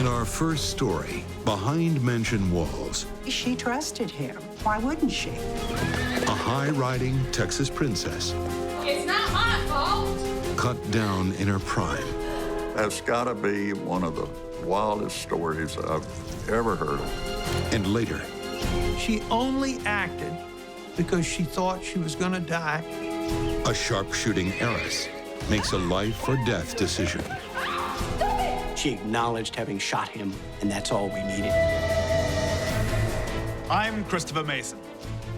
In our first story, Behind Mansion Walls, She trusted him. Why wouldn't she? a high-riding Texas princess It's not my fault. cut down in her prime. That's got to be one of the wildest stories I've ever heard of. And later, She only acted because she thought she was going to die. a sharpshooting heiress makes a life-or-death decision. She acknowledged having shot him, and that's all we needed. I'm Christopher Mason.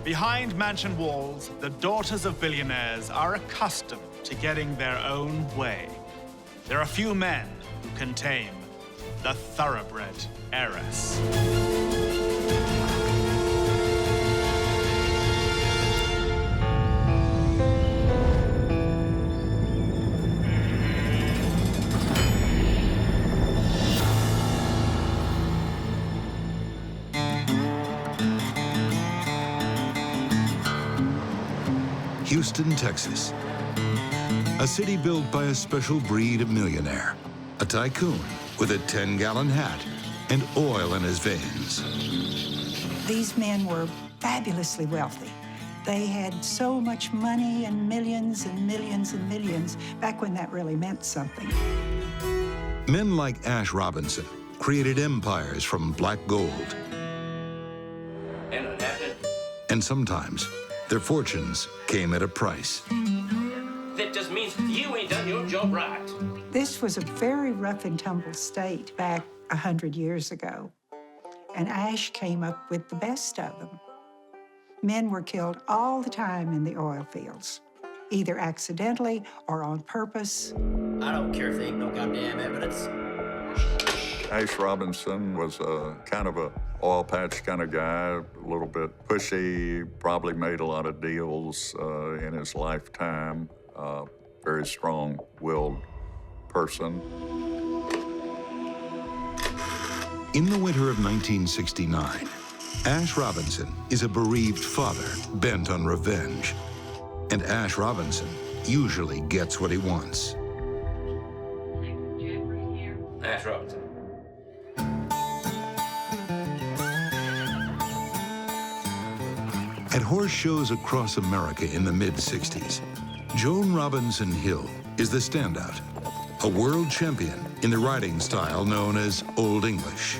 Behind mansion walls, the daughters of billionaires are accustomed to getting their own way. There are few men who can tame the thoroughbred heiress. Houston, Texas. A city built by a special breed of millionaire. A tycoon with a 10-gallon hat and oil in his veins. These men were fabulously wealthy. They had so much money and millions and millions and millions back when that really meant something. Men like Ash Robinson created empires from black gold. And sometimes their fortunes came at a price. That just means you ain't done your job right. This was a very rough and tumble state back 100 years ago. And Ash came up with the best of them. Men were killed all the time in the oil fields, either accidentally or on purpose. I don't care if they ain't no goddamn evidence. Ash Robinson was a kind of a oil patch kind of guy, a little bit pushy, probably made a lot of deals in his lifetime. Very strong-willed person. In the winter of 1969, Ash Robinson is a bereaved father bent on revenge. And Ash Robinson usually gets what he wants. Ash Robinson. At horse shows across America in the mid-60s, Joan Robinson Hill is the standout, a world champion in the riding style known as Old English.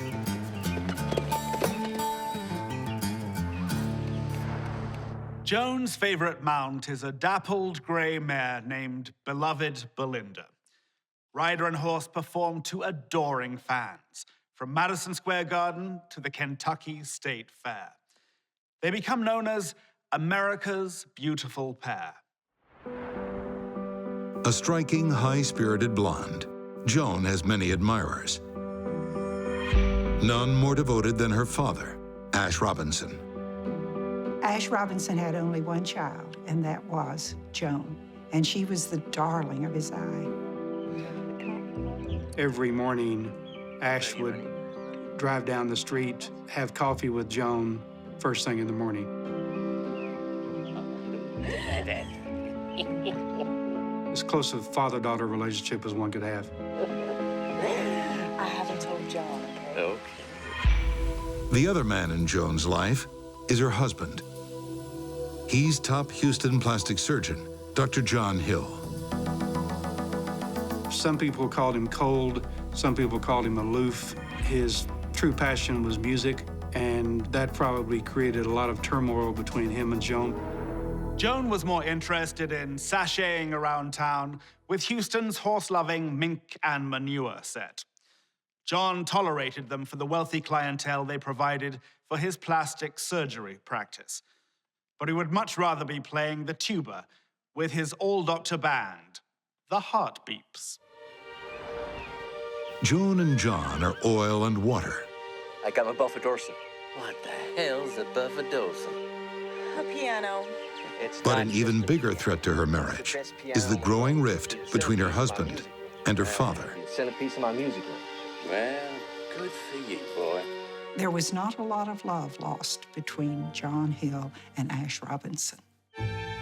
Joan's favorite mount is a dappled gray mare named Beloved Belinda. Rider and horse perform to adoring fans, from Madison Square Garden to the Kentucky State Fair. They become known as America's beautiful pair. A striking, high-spirited blonde, Joan has many admirers. None more devoted than her father, Ash Robinson. Ash Robinson had only one child, and that was Joan. And she was the darling of his eye. Every morning, Ash would drive down the street, have coffee with Joan first thing in the morning. As close a father-daughter relationship as one could have. I haven't told John, okay? Okay. The other man in Joan's life is her husband. He's top Houston plastic surgeon, Dr. John Hill. Some people called him cold, some people called him aloof. His true passion was music, and that probably created a lot of turmoil between him and Joan. Joan was more interested in sashaying around town with Houston's horse-loving mink and manure set. John tolerated them for the wealthy clientele they provided for his plastic surgery practice. But he would much rather be playing the tuba with his all-doctor band, the Heartbeeps. Joan and John are oil and water. I got my Buffadorson. What the hell's a Buffadorson? A piano. It's But not an even just bigger threat to her marriage is the growing rift between her husband and her father. Send a piece of my music. Well, good for you, boy. There was not a lot of love lost between John Hill and Ash Robinson.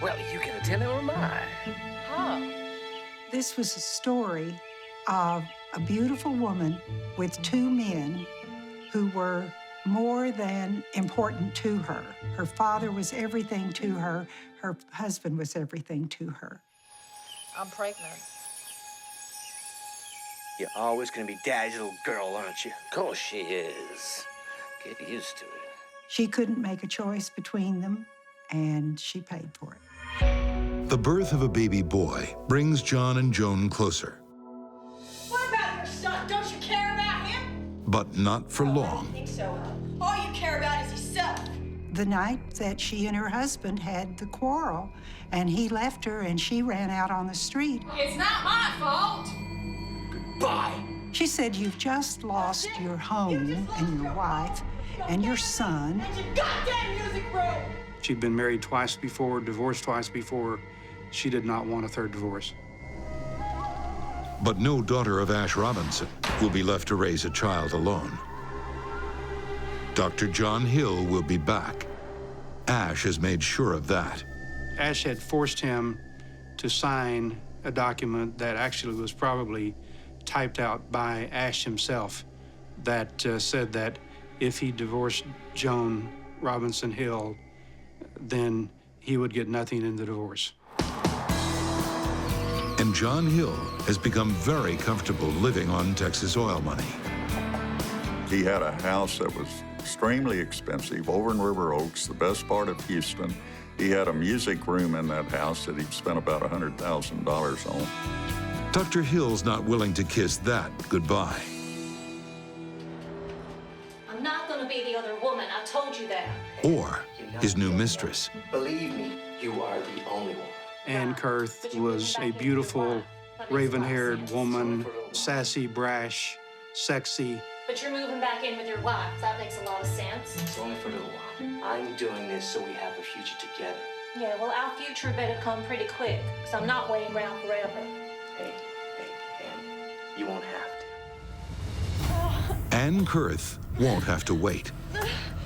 Well, you can tell him or am I? Huh. This was a story of a beautiful woman with two men who were more than important to her. Her father was everything to her. Her husband was everything to her. I'm pregnant. You're always gonna be Daddy's little girl, aren't you? Of course she is. Get used to it. She couldn't make a choice between them, and she paid for it. The birth of a baby boy brings John and Joan closer, What about your son? Don't you care about him? but not for long. I think so. All you care about is yourself. The night that she and her husband had the quarrel, and he left her and she ran out on the street, It's not my fault. Bye. she said, "You've just lost your home and your wife and your son." And your goddamn music room. She'd been married twice before, divorced twice before. She did not want a third divorce. But no daughter of Ash Robinson will be left to raise a child alone. Dr. John Hill will be back. Ash has made sure of that. Ash had forced him to sign a document that actually was probably typed out by Ash himself that said that if he divorced Joan Robinson Hill, then he would get nothing in the divorce. And John Hill has become very comfortable living on Texas oil money. He had a house that was extremely expensive over in River Oaks, the best part of Houston. He had a music room in that house that he'd spent about $100,000 on. Dr. Hill's not willing to kiss that goodbye. I'm not gonna be the other woman, I told you that. Or his new mistress. Believe me, you are the only one. Ann Kurth was a beautiful, raven-haired woman, sassy, brash, sexy. But you're moving back in with your wife. That makes a lot of sense. It's only for a little while. I'm doing this so we have a future together. Yeah, well, our future better come pretty quick, because I'm not waiting around forever. Hey, Ann, you won't have to. Ann Kurth won't have to wait.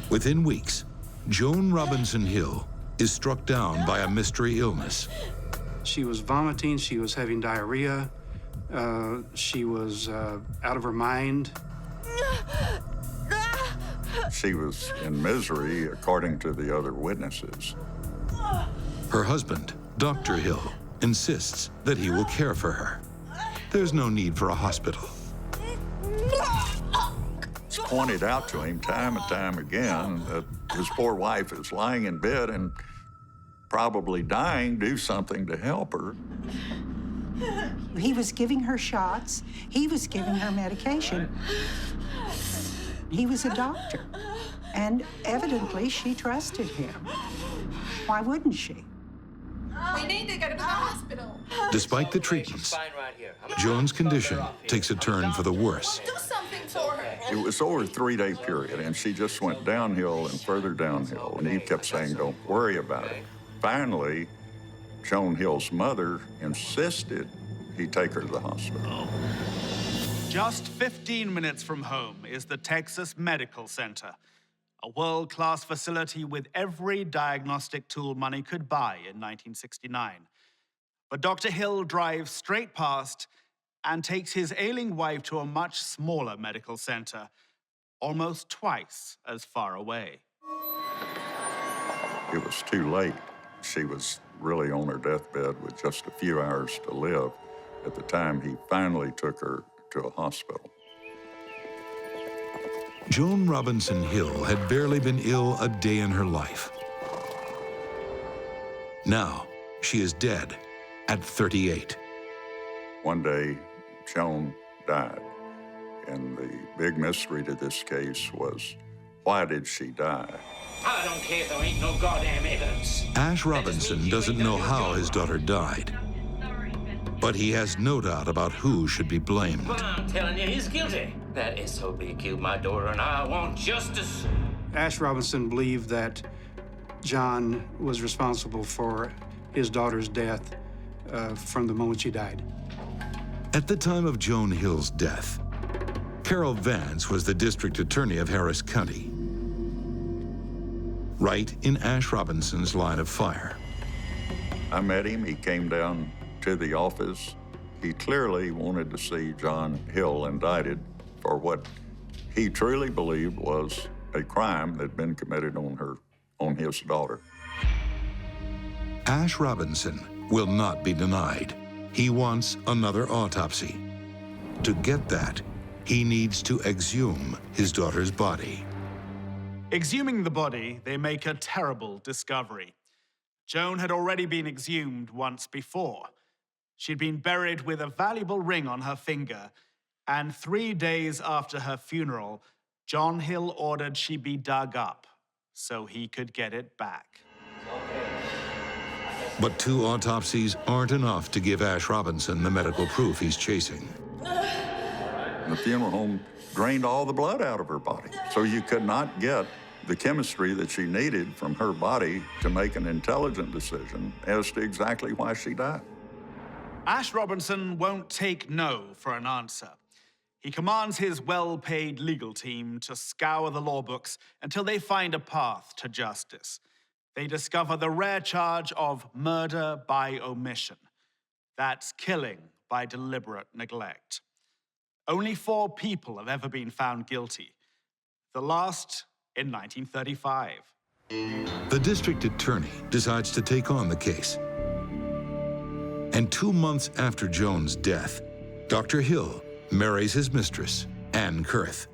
Within weeks, Joan Robinson Hill is struck down by a mystery illness. She was vomiting, she was having diarrhea, she was out of her mind. She was in misery, according to the other witnesses. Her husband, Dr. Hill, insists that he will care for her. There's no need for a hospital. It's pointed out to him time and time again that his poor wife is lying in bed and probably dying. Do something to help her. He was giving her shots. He was giving her medication. He was a doctor, and evidently she trusted him. Why wouldn't she? We need to go to the hospital. Despite the treatments, Joan's condition takes a turn for the worse. Do something for her. It was over a 3-day period, and she just went downhill and further downhill. And he kept saying, "Don't worry about it." Finally, Joan Hill's mother insisted he take her to the hospital. Just 15 minutes from home is the Texas Medical Center, a world-class facility with every diagnostic tool money could buy in 1969. But Dr. Hill drives straight past and takes his ailing wife to a much smaller medical center, almost twice as far away. It was too late. She was really on her deathbed with just a few hours to live at the time he finally took her to a hospital. Joan Robinson Hill had barely been ill a day in her life. Now, she is dead at 38. One day, Joan died, and the big mystery to this case was, why did she die? I don't care if there ain't no goddamn evidence. Ash Robinson doesn't know how his daughter died, but he has no doubt about who should be blamed. Well, I'm telling you, he's guilty. That SOB killed my daughter, and I want justice. Ash Robinson believed that John was responsible for his daughter's death from the moment she died. At the time of Joan Hill's death, Carol Vance was the district attorney of Harris County, right in Ash Robinson's line of fire. I met him. He came down to the office. He clearly wanted to see John Hill indicted for what he truly believed was a crime that had been committed on his daughter. Ash Robinson will not be denied. He wants another autopsy. To get that, he needs to exhume his daughter's body. Exhuming the body, they make a terrible discovery. Joan had already been exhumed once before. She'd been buried with a valuable ring on her finger, and 3 days after her funeral, John Hill ordered she be dug up so he could get it back. But 2 autopsies aren't enough to give Ash Robinson the medical proof he's chasing. The funeral home drained all the blood out of her body, so you could not get the chemistry that she needed from her body to make an intelligent decision as to exactly why she died. Ash Robinson won't take no for an answer. He commands his well-paid legal team to scour the law books until they find a path to justice. They discover the rare charge of murder by omission. That's killing by deliberate neglect. Only 4 people have ever been found guilty. The last in 1935. The district attorney decides to take on the case. And 2 months after Joan's death, Dr. Hill marries his mistress, Ann Kurth.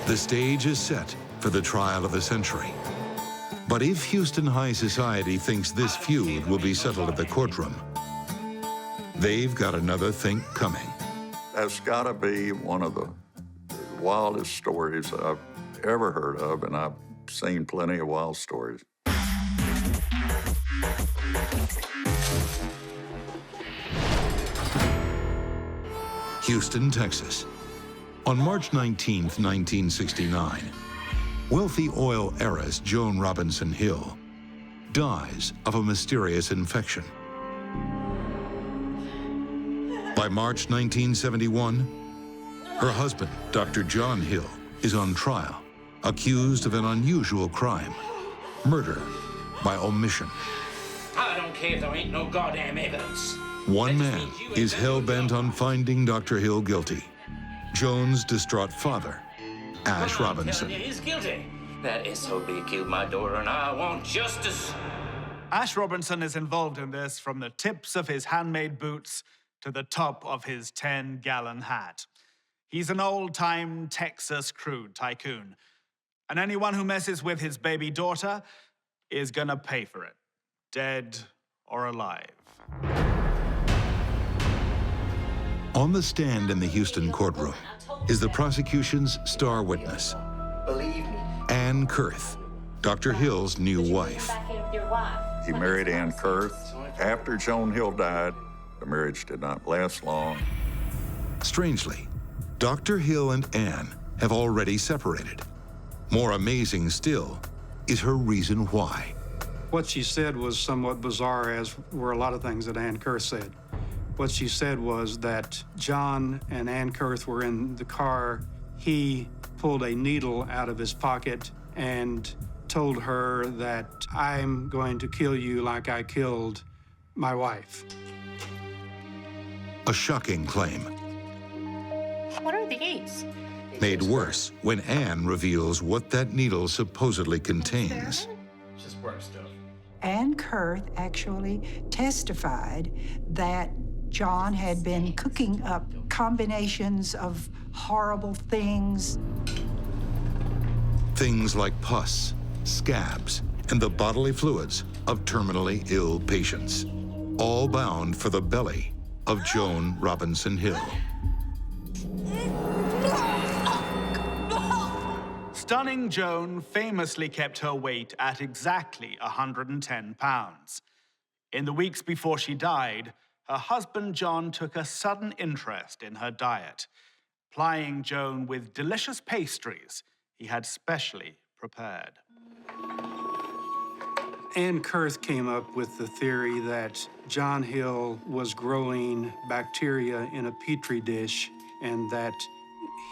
The stage is set for the trial of the century. But if Houston high society thinks this feud will be settled at the courtroom, they've got another think coming. That's gotta be one of the wildest stories I've ever heard of, and I've seen plenty of wild stories. Houston, Texas. On March 19, 1969, wealthy oil heiress Joan Robinson Hill dies of a mysterious infection. By March 1971, her husband, Dr. John Hill, is on trial, accused of an unusual crime, murder by omission. I don't care if there ain't no goddamn evidence. One man is hell-bent on finding Dr. Hill guilty, Joan's distraught father, Ash Robinson. He's guilty. That SOB killed my daughter, and I want justice. Ash Robinson is involved in this from the tips of his handmade boots to the top of his 10-gallon hat. He's an old-time Texas crude tycoon, and anyone who messes with his baby daughter is gonna pay for it, dead or alive. On the stand in the Houston courtroom is the prosecution's star witness, Believe me. Ann Kurth, Dr. Hill's new wife. He married Ann Kurth. After Joan Hill died, the marriage did not last long. Strangely, Dr. Hill and Ann have already separated. More amazing still is her reason why. What she said was somewhat bizarre, as were a lot of things that Ann Kurth said. What she said was that John and Ann Kurth were in the car. He pulled a needle out of his pocket and told her that, "I'm going to kill you like I killed my wife." A shocking claim. What are these? Made worse when Ann reveals what that needle supposedly contains. Just work stuff. Ann Kurth actually testified that John had been cooking up combinations of horrible things. Things like pus, scabs, and the bodily fluids of terminally ill patients, all bound for the belly of Joan Robinson Hill. Stunning Joan famously kept her weight at exactly 110 pounds. In the weeks before she died, her husband John took a sudden interest in her diet, plying Joan with delicious pastries he had specially prepared. Ann Kurth came up with the theory that John Hill was growing bacteria in a petri dish and that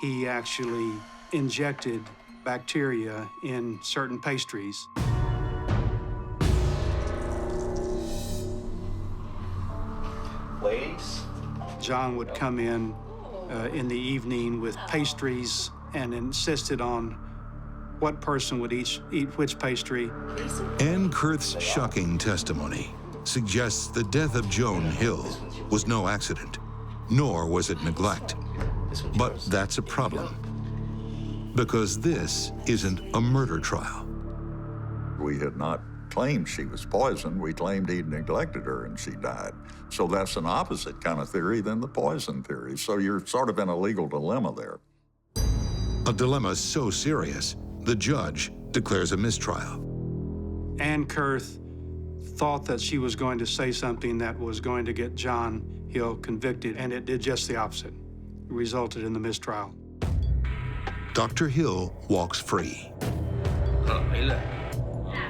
he actually injected bacteria in certain pastries. Ladies, case. John would come in the evening with pastries and insisted on what person would eat which pastry. Ann Kurth's shocking testimony suggests the death of Joan Hill was no accident, nor was it neglect. But that's a problem, because this isn't a murder trial. We had not claimed she was poisoned. We claimed he'd neglected her and she died. So that's an opposite kind of theory than the poison theory. So you're sort of in a legal dilemma there. A dilemma so serious, the judge declares a mistrial. Ann Kurth thought that she was going to say something that was going to get John Hill convicted, and it did just the opposite. It resulted in the mistrial. Dr. Hill walks free.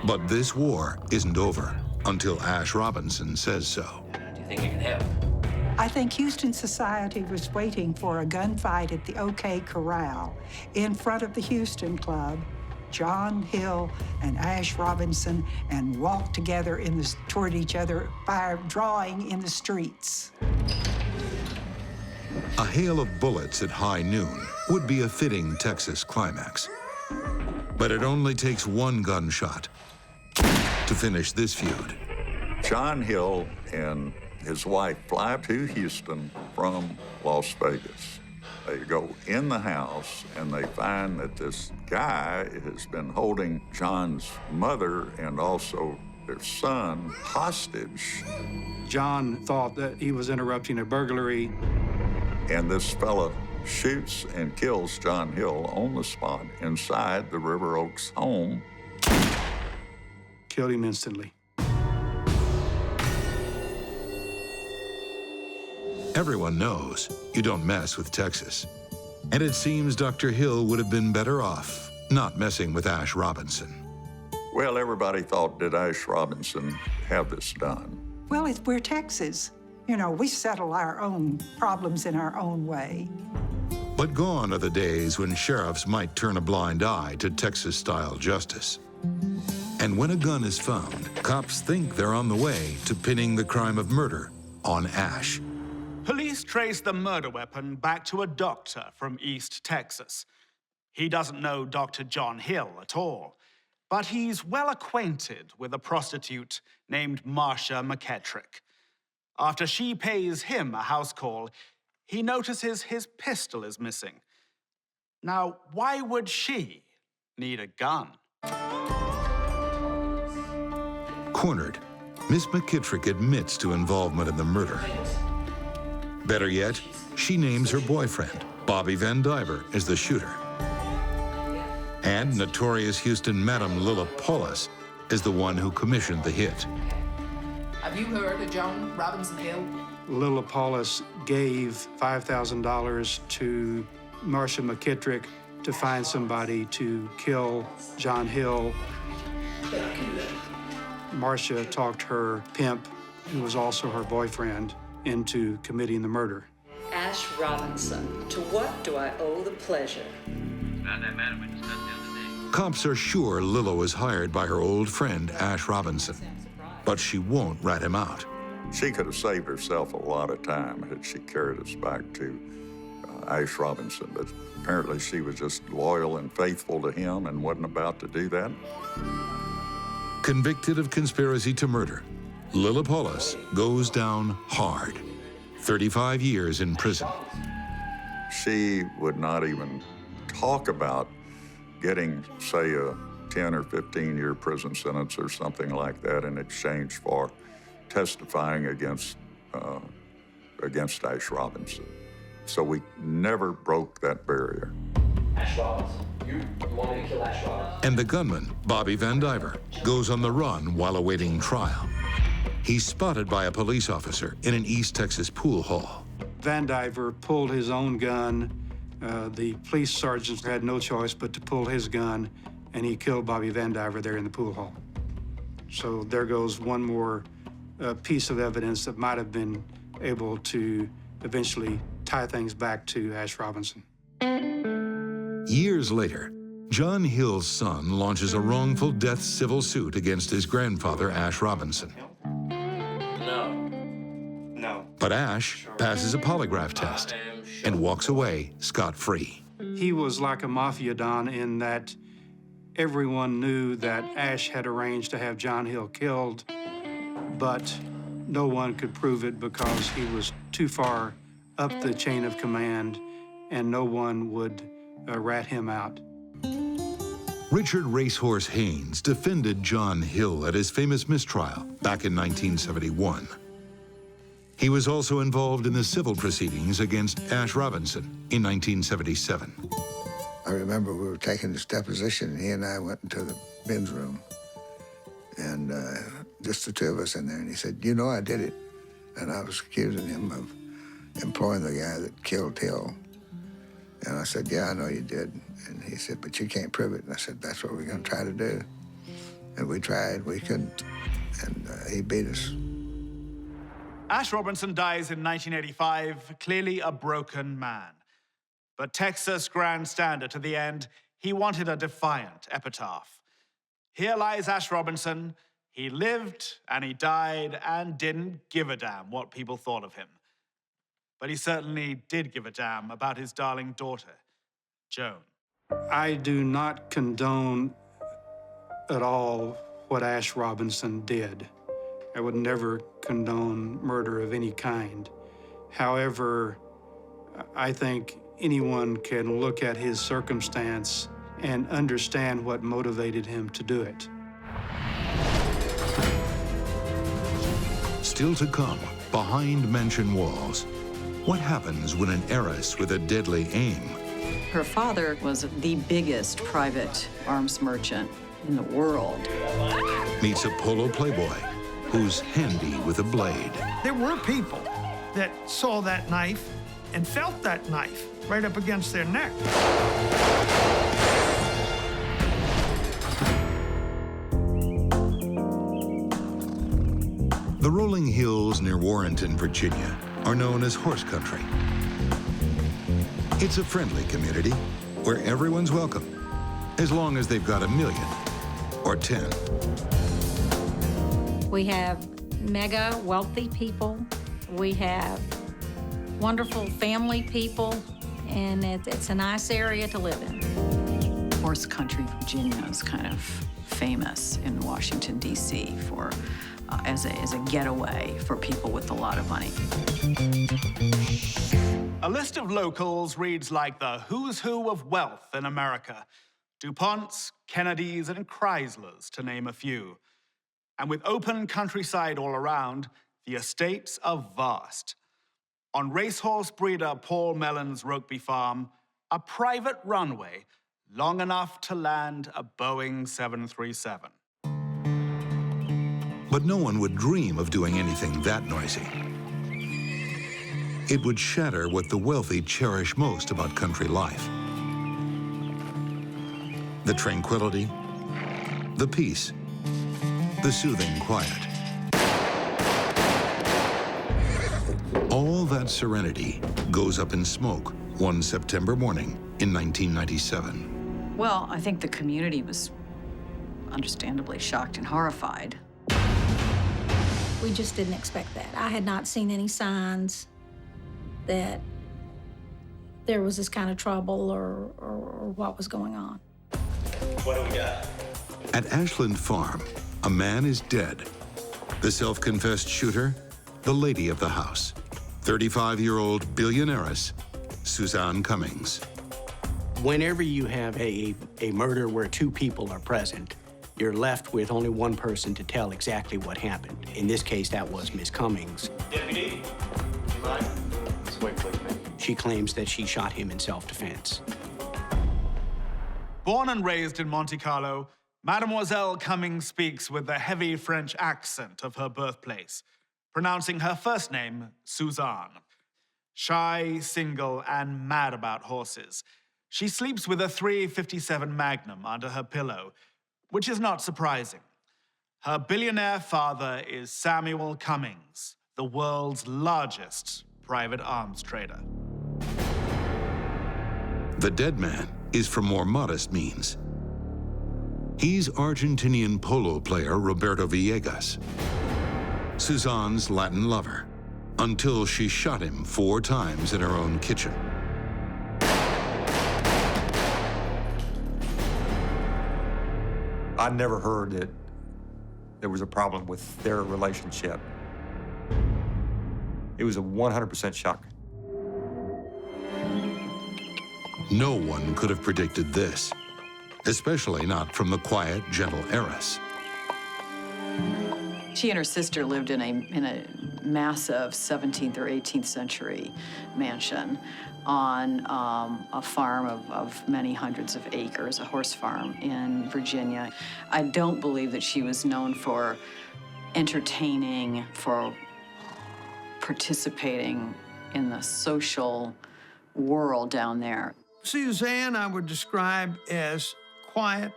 But this war isn't over until Ash Robinson says so. Do you think you can help? I think Houston society was waiting for a gunfight at the OK Corral in front of the Houston Club. John Hill and Ash Robinson and walked together toward each other by drawing in the streets. A hail of bullets at high noon would be a fitting Texas climax. But it only takes one gunshot to finish this feud. John Hill and his wife fly to Houston from Las Vegas. They go in the house and they find that this guy has been holding John's mother and also their son hostage. John thought that he was interrupting a burglary. And this fella shoots and kills John Hill on the spot inside the River Oaks home. Killed him instantly. Everyone knows you don't mess with Texas. And it seems Dr. Hill would have been better off not messing with Ash Robinson. Well, everybody thought, did Ash Robinson have this done? Well, we're Texas. You know, we settle our own problems in our own way. But gone are the days when sheriffs might turn a blind eye to Texas-style justice. And when a gun is found, cops think they're on the way to pinning the crime of murder on Ash. Police trace the murder weapon back to a doctor from East Texas. He doesn't know Dr. John Hill at all, but he's well acquainted with a prostitute named Marcia McKettrick. After she pays him a house call, he notices his pistol is missing. Now, why would she need a gun? Cornered, Miss McKittrick admits to involvement in the murder. Better yet, she names her boyfriend, Bobby Van Diver, as the shooter. And notorious Houston Madam Lilla Paulus is the one who commissioned the hit. Have you heard of Joan Robinson Hill? Lilla Paulus gave $5,000 to Marcia McKittrick to find somebody to kill John Hill. Marcia talked her pimp, who was also her boyfriend, into committing the murder. Ash Robinson, to what do I owe the pleasure? Cops are sure Lilla was hired by her old friend, Ash Robinson, but she won't rat him out. She could have saved herself a lot of time had she carried us back to Ash Robinson, but apparently she was just loyal and faithful to him and wasn't about to do that. Convicted of conspiracy to murder, Lilla Paulus goes down hard. 35 years in prison. She would not even talk about getting, say, a 10 or 15-year prison sentence or something like that in exchange for testifying against Ash Robinson. So we never broke that barrier. Ash Robinson. You wanted to kill Ash Robinson. And the gunman, Bobby Van Diver, goes on the run while awaiting trial. He's spotted by a police officer in an East Texas pool hall. Van Diver pulled his own gun. The police sergeant had no choice but to pull his gun, and he killed Bobby Van Diver there in the pool hall. So there goes one more piece of evidence that might have been able to eventually tie things back to Ash Robinson. Years later, John Hill's son launches a wrongful death civil suit against his grandfather, Ash Robinson. No. But Ash passes a polygraph test and walks away scot-free. He was like a mafia don in that everyone knew that Ash had arranged to have John Hill killed, but no one could prove it because he was too far up the chain of command, and no one would rat him out. Richard Racehorse Haynes defended John Hill at his famous mistrial back in 1971. He was also involved in the civil proceedings against Ash Robinson in 1977. I remember we were taking this deposition. He and I went into the men's room, and just the two of us in there. And he said, "You know I did it." And I was accusing him of employing the guy that killed Hill. And I said, "Yeah, I know you did." And he said, "But you can't prove it." And I said, "That's what we're going to try to do." And we tried. We couldn't. And he beat us. Ash Robinson dies in 1985, clearly a broken man. But Texas grandstander to the end, he wanted a defiant epitaph. Here lies Ash Robinson. He lived and he died and didn't give a damn what people thought of him. But he certainly did give a damn about his darling daughter, Joan. I do not condone at all what Ash Robinson did. I would never condone murder of any kind. However, I think anyone can look at his circumstance and understand what motivated him to do it. Still to come, behind mansion walls. What happens when an heiress with a deadly aim Her father was the biggest private arms merchant in the world. meets a Polo playboy who's handy with a blade? There were people that saw that knife and felt that knife right up against their neck. The rolling hills near Warrenton, Virginia, are known as horse country. It's a friendly community where everyone's welcome, as long as they've got $1 million or 10. We have mega wealthy people. We have wonderful family people, and it's a nice area to live in. Horse country Virginia is kind of famous in Washington, D.C. for as a getaway for people with a lot of money. A list of locals reads like the who's who of wealth in America. DuPonts, Kennedys, and Chryslers, to name a few. And with open countryside all around, the estates are vast. On racehorse breeder Paul Mellon's Rokeby farm, a private runway long enough to land a Boeing 737. But no one would dream of doing anything that noisy. It would shatter what the wealthy cherish most about country life. The tranquility, the peace, the soothing quiet. All that serenity goes up in smoke one September morning in 1997. Well, I think the community was understandably shocked and horrified. We just didn't expect that. I had not seen any signs that there was this kind of trouble or what was going on. What do we got? At Ashland Farm, a man is dead. The self-confessed shooter, the lady of the house, 35-year-old billionairess, Suzanne Cummings. Whenever you have a murder where two people are present, you're left with only one person to tell exactly what happened. In this case, that was Miss Cummings. Deputy, do you mind? Let's wait, please, ma'am. She claims that she shot him in self-defense. Born and raised in Monte Carlo, Mademoiselle Cummings speaks with the heavy French accent of her birthplace, pronouncing her first name Suzanne. Shy, single, and mad about horses, she sleeps with a .357 Magnum under her pillow, which is not surprising. Her billionaire father is Samuel Cummings, the world's largest private arms trader. The dead man is from more modest means. He's Argentinian polo player Roberto Villegas, Suzanne's Latin lover, until she shot him 4 times in her own kitchen. I never heard that there was a problem with their relationship. It was a 100% shock. No one could have predicted this, especially not from the quiet, gentle heiress. She and her sister lived in a massive 17th or 18th century mansion on a farm of many hundreds of acres, a horse farm in Virginia. I don't believe that she was known for entertaining, for participating in the social world down there. Suzanne, I would describe as quiet,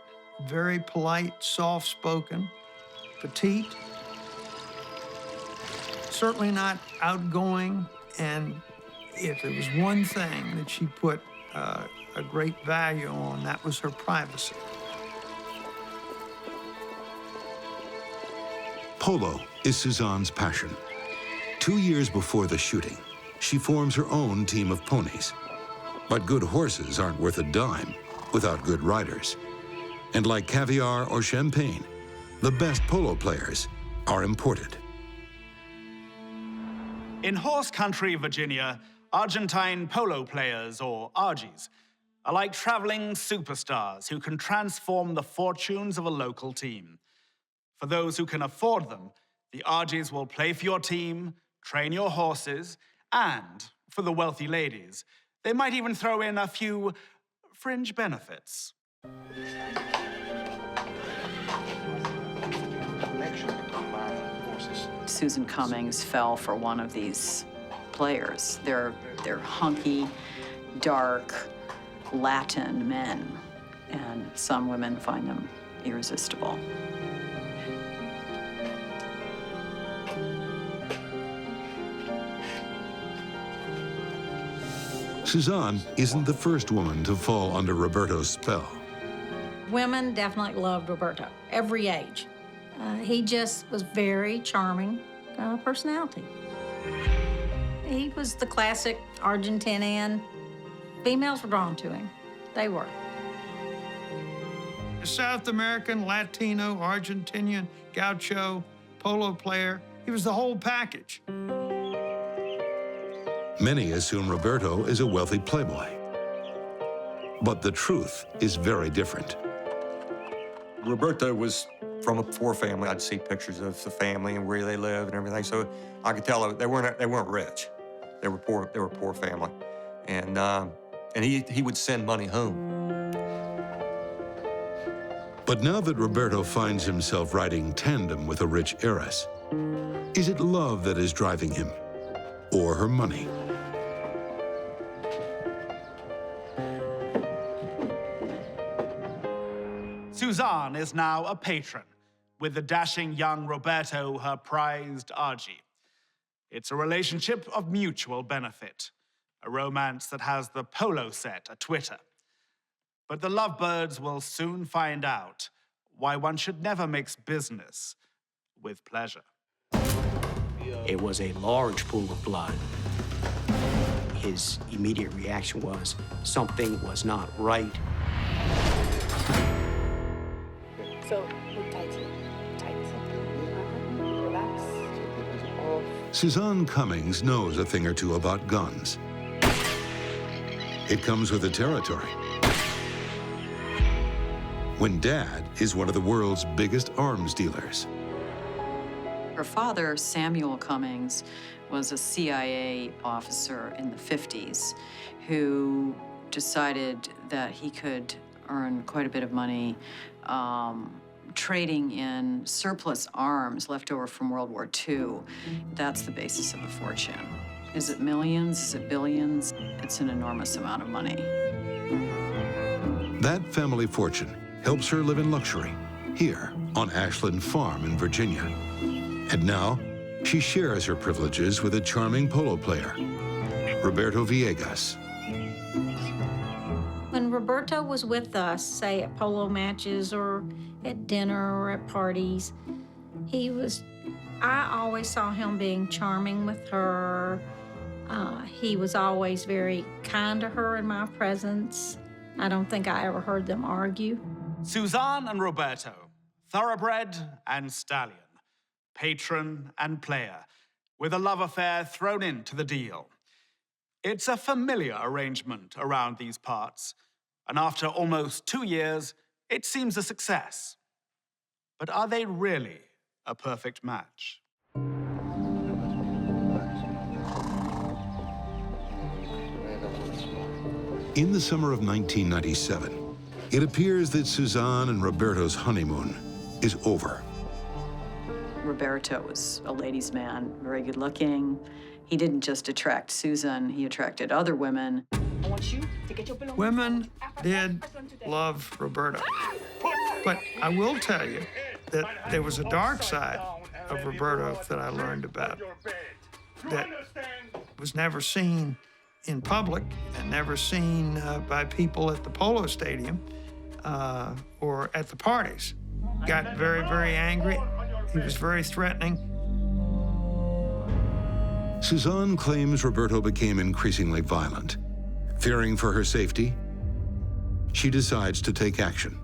very polite, soft-spoken, petite, certainly not outgoing, and if there was one thing that she put a great value on, that was her privacy. Polo is Suzanne's passion. 2 years before the shooting, she forms her own team of ponies. But good horses aren't worth a dime without good riders. And like caviar or champagne, the best polo players are imported. In horse country Virginia, Argentine polo players, or Argies, are like traveling superstars who can transform the fortunes of a local team. For those who can afford them, the Argies will play for your team, train your horses, and for the wealthy ladies, they might even throw in a few fringe benefits. Susan Cummings fell for one of these players. They're hunky, dark, Latin men, and some women find them irresistible. Suzanne isn't the first woman to fall under Roberto's spell. Women definitely loved Roberto, every age. He just was very charming personality. He was the classic Argentinian. Females were drawn to him. They were. A South American, Latino, Argentinian, gaucho, polo player. He was the whole package. Many assume Roberto is a wealthy playboy. But the truth is very different. Roberto was from a poor family. I'd see pictures of the family and where they lived and everything, so I could tell they weren't rich. They were poor. They were a poor family, and he would send money home. But now that Roberto finds himself riding tandem with a rich heiress, is it love that is driving him, or her money? Suzanne is now a patron, with the dashing young Roberto her prized Argie. It's a relationship of mutual benefit, a romance that has the Polo set a Twitter. But the lovebirds will soon find out why one should never mix business with pleasure. It was a large pool of blood. His immediate reaction was something was not right. So, look tight. Relax. Suzanne Cummings knows a thing or two about guns. It comes with the territory. When Dad is one of the world's biggest arms dealers. Her father, Samuel Cummings, was a CIA officer in the 50s who decided that he could earn quite a bit of money trading in surplus arms left over from World War II. That's the basis of the fortune. Is it millions? Is it billions? It's an enormous amount of money. That family fortune helps her live in luxury here on Ashland Farm in Virginia. And now, she shares her privileges with a charming polo player, Roberto Villegas. When Roberto was with us, say at polo matches or at dinner or at parties, he was I always saw him being charming with her. He was always very kind to her in my presence. I don't think I ever heard them argue. Suzanne and Roberto, thoroughbred and stallion, patron and player, with a love affair thrown into the deal. It's a familiar arrangement around these parts, and after almost 2 years, it seems a success. But are they really a perfect match? In the summer of 1997, it appears that Suzanne and Roberto's honeymoon is over. Roberto was a ladies' man, very good looking. He didn't just attract Susan, he attracted other women. I want you to get your belongings. Women did love Roberto. But I will tell you that there was a dark side of Roberto that I learned about that was never seen in public and never seen by people at the Polo Stadium or at the parties. Got very, very angry. He was very threatening. Suzanne claims Roberto became increasingly violent. Fearing for her safety, she decides to take action.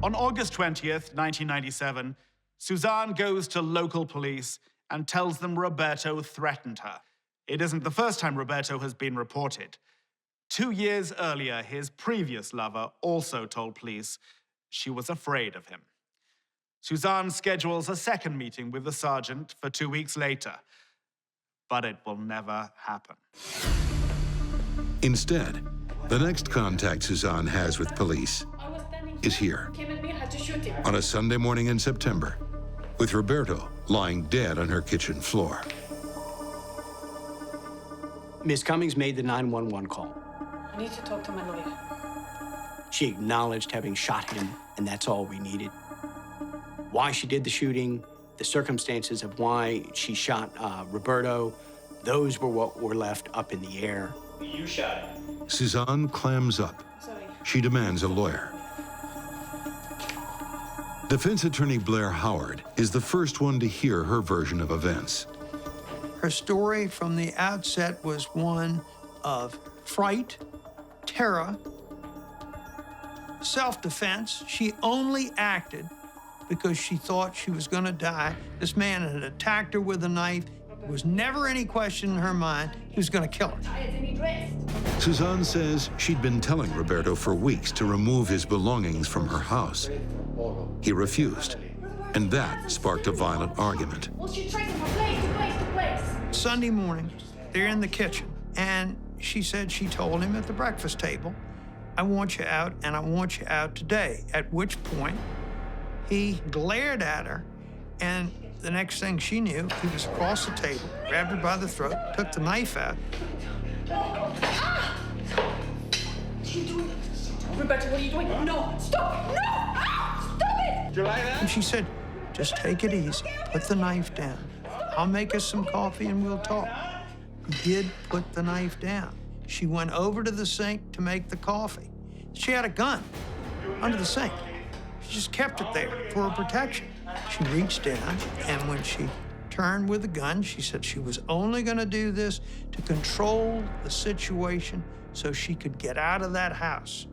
On August 20th, 1997, Suzanne goes to local police and tells them Roberto threatened her. It isn't the first time Roberto has been reported. 2 years earlier, his previous lover also told police she was afraid of him. Suzanne schedules a second meeting with the sergeant for 2 weeks later, but it will never happen. Instead, the next contact Suzanne has with police is here, on a Sunday morning in September, with Roberto lying dead on her kitchen floor. Ms. Cummings made the 911 call. I need to talk to my lawyer. She acknowledged having shot him, and that's all we needed. Why she did the shooting, the circumstances of why she shot Roberto, those were what were left up in the air. You shot him. Suzanne clams up. She demands a lawyer. Defense attorney Blair Howard is the first one to hear her version of events. Her story from the outset was one of fright, terror, self-defense. She only acted because she thought she was going to die. This man had attacked her with a knife. There was never any question in her mind he was going to kill her. Suzanne says she'd been telling Roberto for weeks to remove his belongings from her house. He refused, and that sparked a violent argument. Well, she traced him from place to place to place. Sunday morning, they're in the kitchen, and she said she told him at the breakfast table, I want you out, and I want you out today, at which point he glared at her, and the next thing she knew, he was across the table, grabbed her by the throat, took the knife out. Roberto, what are you doing? No, stop! No! Ah, stop it! Do you like that? And she said, just take it easy, put the knife down. I'll make us some coffee and we'll talk. He did put the knife down. She went over to the sink to make the coffee. She had a gun under the sink. She just kept it there for her protection. She reached down, and when she turned with the gun, she said she was only going to do this to control the situation so she could get out of that house.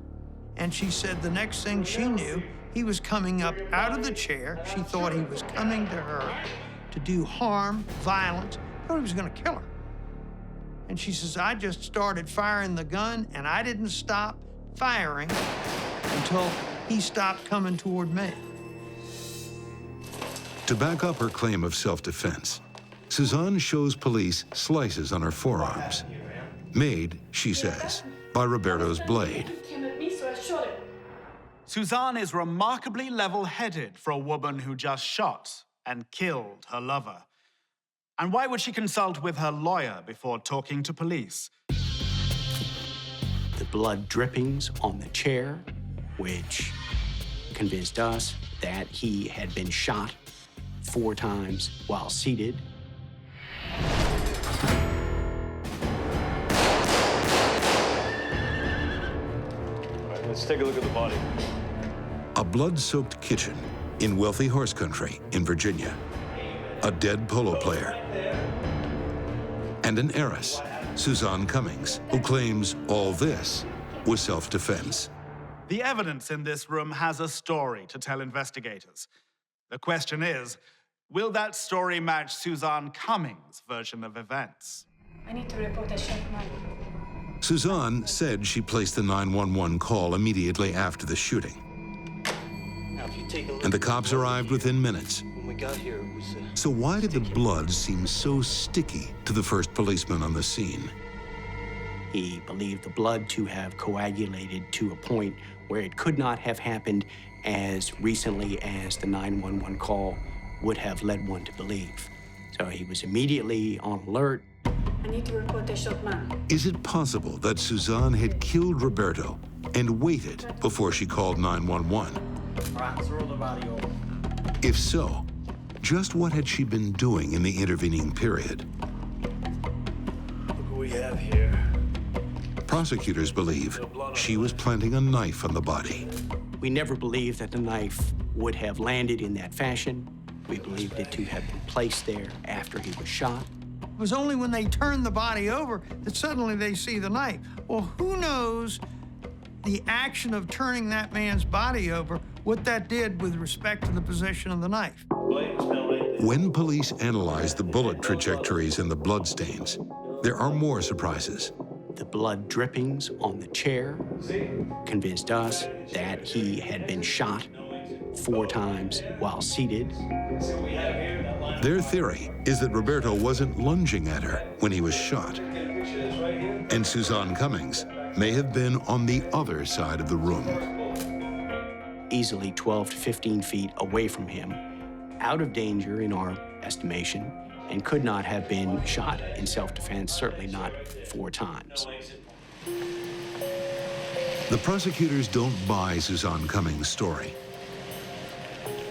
And she said the next thing she knew, he was coming up out of the chair. She thought he was coming to her to do harm, violence, thought he was going to kill her. And she says, I just started firing the gun, and I didn't stop firing until he stopped coming toward me. To back up her claim of self-defense, Suzanne shows police slices on her forearms, made, she says, by Roberto's blade. Came at me, so I shot him. Suzanne is remarkably level-headed for a woman who just shot and killed her lover. And why would she consult with her lawyer before talking to police? The blood drippings on the chair, which convinced us that he had been shot 4 times while seated. Let's take a look at the body. A blood-soaked kitchen in wealthy horse country in Virginia. a dead polo player, and an heiress, Suzanne Cummings, who claims all this was self-defense. The evidence in this room has a story to tell investigators. The question is, will that story match Suzanne Cummings' version of events? I need to report a shot man. Suzanne said she placed the 911 call immediately after the shooting. Now, if you take a look, And the cops arrived within minutes. when we got here, it was So why did the blood seem so sticky to the first policeman on the scene? He believed the blood to have coagulated to a point where it could not have happened as recently as the 911 call would have led one to believe. So he was immediately on alert. I need to report a shot man. Is it possible that Suzanne had killed Roberto and waited before she called 911? All right, throw the body over. If so, just what had she been doing in the intervening period? Look what we have here. Prosecutors believe she was planting a knife on the body. We never believed that the knife would have landed in that fashion. We believed it to have been placed there after he was shot. It was only when they turned the body over that suddenly they see the knife. Well, who knows the action of turning that man's body over, what that did with respect to the position of the knife. When police analyzed the bullet trajectories and the bloodstains, there are more surprises. The blood drippings on the chair convinced us that he had been shot 4 times while seated. Their theory is that Roberto wasn't lunging at her when he was shot. And Suzanne Cummings may have been on the other side of the room. Easily 12 to 15 feet away from him, out of danger in our estimation, and could not have been shot in self-defense, certainly not 4 times. The prosecutors don't buy Suzanne Cummings' story.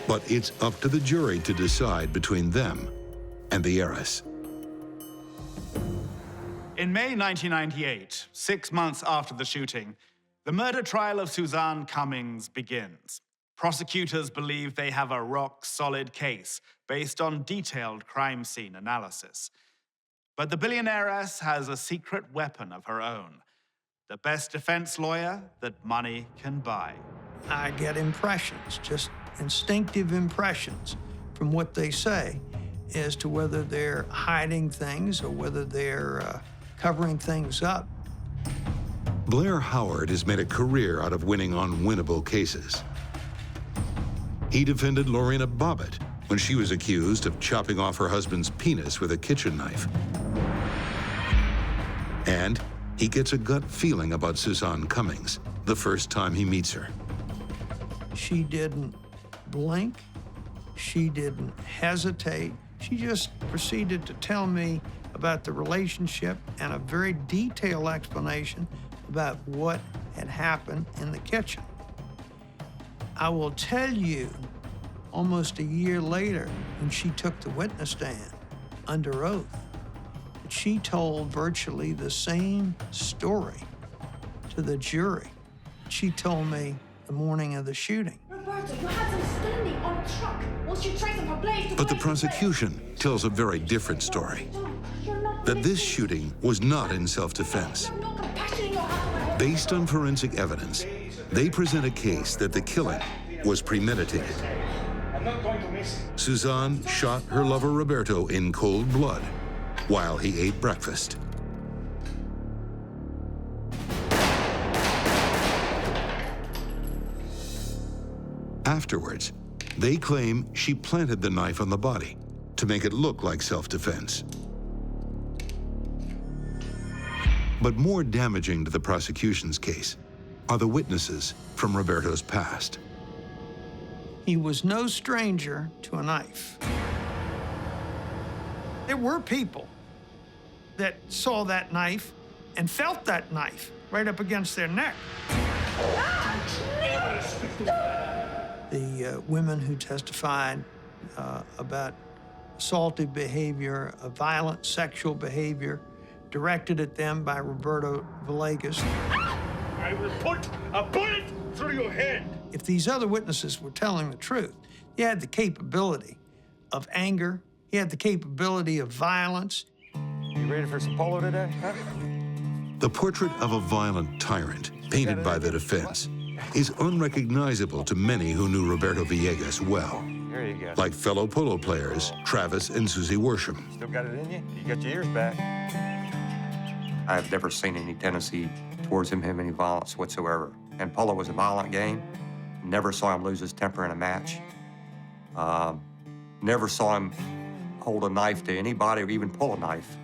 But it's up to the jury to decide between them and the heiress. In May 1998, 6 months after the shooting, the murder trial of Suzanne Cummings begins. Prosecutors believe they have a rock-solid case based on detailed crime scene analysis. But the billionaireess has a secret weapon of her own, the best defense lawyer that money can buy. I get impressions, just instinctive impressions from what they say as to whether they're hiding things or whether they're covering things up. Blair Howard has made a career out of winning unwinnable cases. He defended Lorena Bobbitt when she was accused of chopping off her husband's penis with a kitchen knife. And he gets a gut feeling about Suzanne Cummings the first time he meets her. She didn't blink. She didn't hesitate. She just proceeded to tell me about the relationship and a very detailed explanation about what had happened in the kitchen. I will tell you, almost a year later, when she took the witness stand under oath, that she told virtually the same story to the jury she told me the morning of the shooting. Roberto, you had them standing on a truck whilst you traced them for blaze. But the prosecution tells a very different story. That this shooting was not in self-defense. Based on forensic evidence, they present a case that the killing was premeditated. I'm not going to miss it. Suzanne shot her lover Roberto in cold blood while he ate breakfast. Afterwards, they claim she planted the knife on the body to make it look like self-defense. But more damaging to the prosecution's case are the witnesses from Roberto's past. He was no stranger to a knife. There were people that saw that knife and felt that knife right up against their neck. The women who testified about assaultive behavior, violent sexual behavior, directed at them by Roberto Villegas. I will put a bullet through your head. If these other witnesses were telling the truth, he had the capability of anger, He had the capability of violence. You ready for some polo today, huh? The portrait of a violent tyrant, painted by the defense, is unrecognizable to many who knew Roberto Villegas well, There you go. like fellow polo players Travis and Susie Worsham. Still got it in you? You got your ears back. I've never seen any tendency towards him having any violence whatsoever. And polo was a violent game. Never saw him lose his temper in a match. Never saw him hold a knife to anybody or even pull a knife.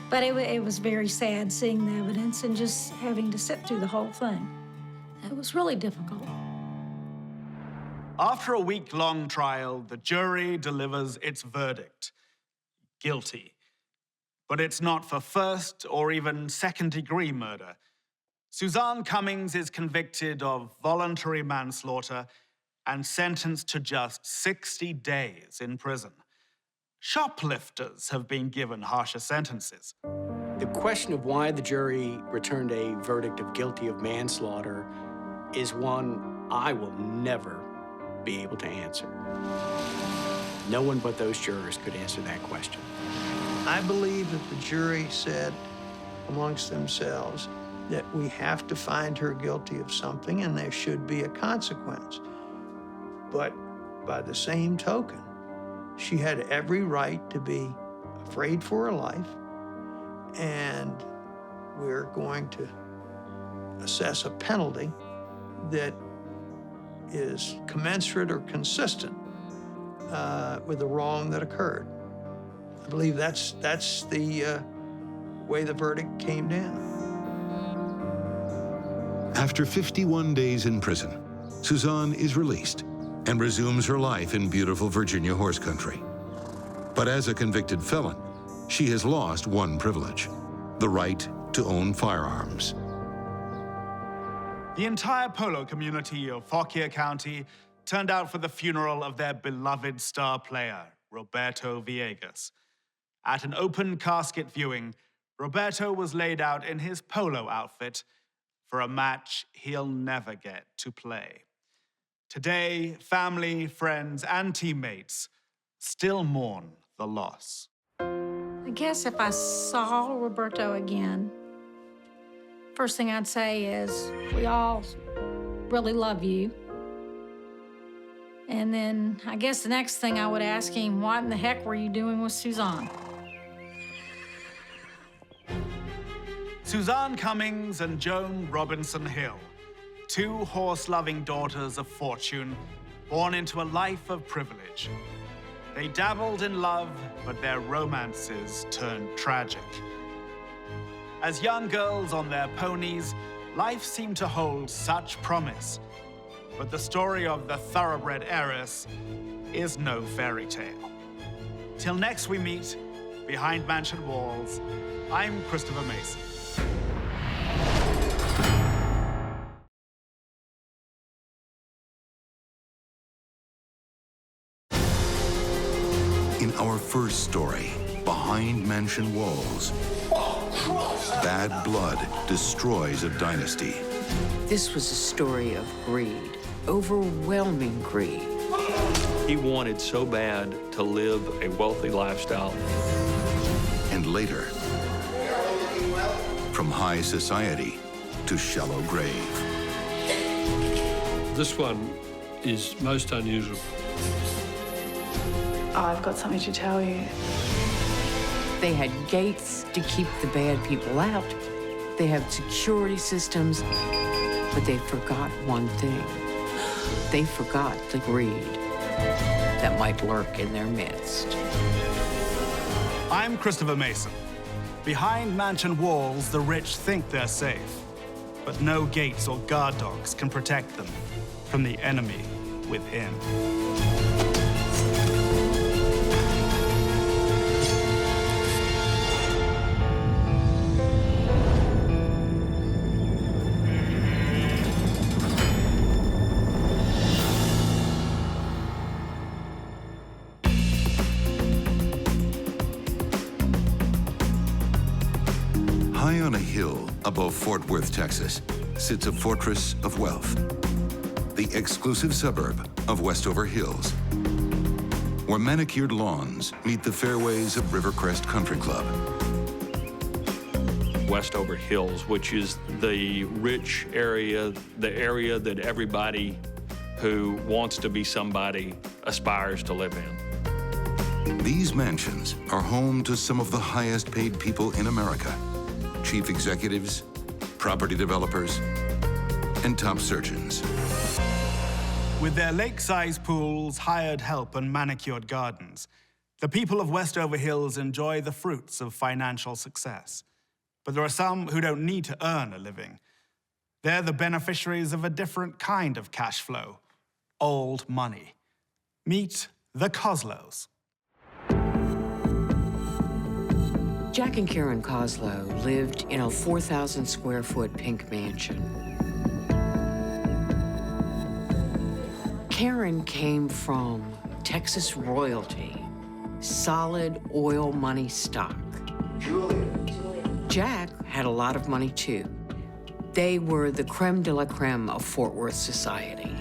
But it was very sad seeing the evidence and just having to sit through the whole thing. It was really difficult. After a week-long trial, the jury delivers its verdict: guilty. But it's not for first or even second-degree murder. Suzanne Cummings is convicted of voluntary manslaughter and sentenced to just 60 days in prison. Shoplifters have been given harsher sentences. The question of why the jury returned a verdict of guilty of manslaughter is one I will never be able to answer. No one but those jurors could answer that question. I believe that the jury said amongst themselves that we have to find her guilty of something and there should be a consequence. But by the same token, she had every right to be afraid for her life, and we're going to assess a penalty that is commensurate or consistent with the wrong that occurred. I believe that's the way the verdict came down. After 51 days in prison, Suzanne is released and resumes her life in beautiful Virginia horse country. But as a convicted felon, she has lost one privilege: the right to own firearms. The entire polo community of Fauquier County turned out for the funeral of their beloved star player, Roberto Villegas. At an open casket viewing, Roberto was laid out in his polo outfit for a match he'll never get to play. Today, family, friends, and teammates still mourn the loss. I guess if I saw Roberto again, first thing I'd say is, we all really love you. And then I guess the next thing I would ask him, what in the heck were you doing with Suzanne? Suzanne Cummings and Joan Robinson Hill, two horse-loving daughters of fortune, born into a life of privilege. They dabbled in love, but their romances turned tragic. As young girls on their ponies, life seemed to hold such promise. But the story of the thoroughbred heiress is no fairy tale. Till next we meet, behind mansion walls, I'm Christopher Mason. In our first story, Behind Mansion Walls, bad blood destroys a dynasty. This was a story of greed, overwhelming greed. He wanted so bad to live a wealthy lifestyle. And later, from high society to shallow grave. This one is most unusual. I've got something to tell you. They had gates to keep the bad people out. They have security systems, but they forgot one thing. They forgot the greed that might lurk in their midst. I'm Christopher Mason. Behind mansion walls, the rich think they're safe, but no gates or guard dogs can protect them from the enemy within. High on a hill above Fort Worth, Texas, sits a fortress of wealth, the exclusive suburb of Westover Hills. where manicured lawns meet the fairways of Rivercrest Country Club. Westover Hills, which is the rich area, the area that everybody who wants to be somebody aspires to live in. These mansions are home to some of the highest paid people in America: chief executives, property developers, and top surgeons. With their lake-sized pools, hired help, and manicured gardens, the people of Westover Hills enjoy the fruits of financial success. But there are some who don't need to earn a living. They're the beneficiaries of a different kind of cash flow: old money. Meet the Coslos. Jack and Karen Coslo lived in a 4,000 square foot pink mansion. Karen came from Texas royalty, solid oil money stock. Jack had a lot of money too. They were the creme de la creme of Fort Worth society.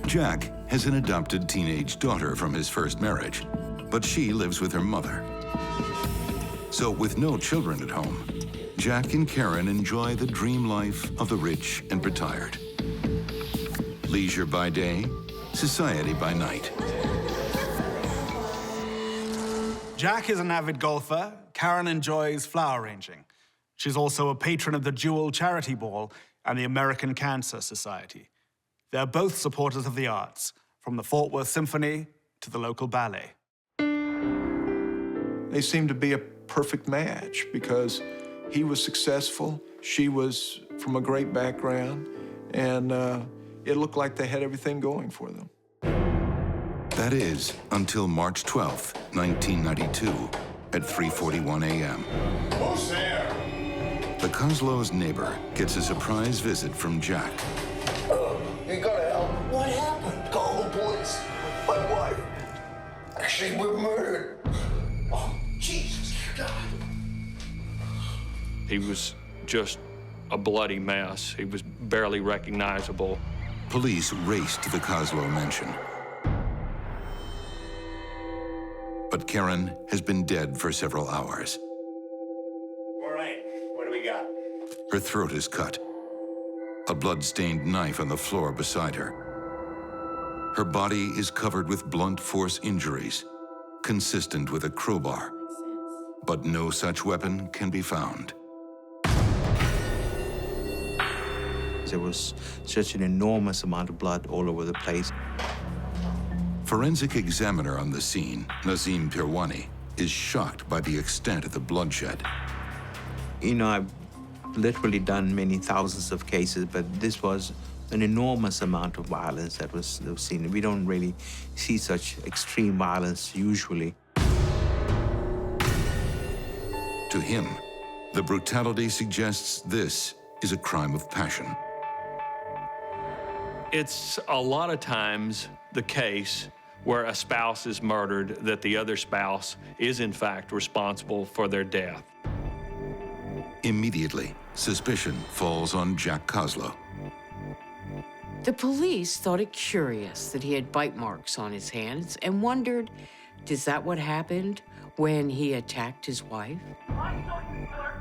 Jack has an adopted teenage daughter from his first marriage, but she lives with her mother. So with no children at home, Jack and Karen enjoy the dream life of the rich and retired. Leisure by day, society by night. Jack is an avid golfer. Karen enjoys flower arranging. She's also a patron of the Jewel Charity Ball and the American Cancer Society. They're both supporters of the arts, from the Fort Worth Symphony to the local ballet. They seemed to be a perfect match because he was successful, she was from a great background, and it looked like they had everything going for them. That is, until March 12th, 1992, at 3:41 a.m. Who's there? The Coslo's neighbor gets a surprise visit from Jack. You gotta help. What happened? Call the police. My wife. Actually, we're murdered. Oh, Jesus, God. He was just a bloody mess. He was barely recognizable. Police race to the Coslo mansion. But Karen has been dead for several hours. All right, what do we got? Her throat is cut. A blood-stained knife on the floor beside her. Her body is covered with blunt force injuries, consistent with a crowbar. But no such weapon can be found. There was such an enormous amount of blood all over the place. Forensic examiner on the scene, Nazim Pirwani, is shocked by the extent of the bloodshed. You know, I've literally done many thousands of cases, but this was an enormous amount of violence that was seen. We don't really see such extreme violence usually. To him, the brutality suggests this is a crime of passion. It's a lot of times the case where a spouse is murdered that the other spouse is in fact responsible for their death. Immediately, suspicion falls on Jack Coslo. The police thought it curious that he had bite marks on his hands and wondered, is that what happened when he attacked his wife?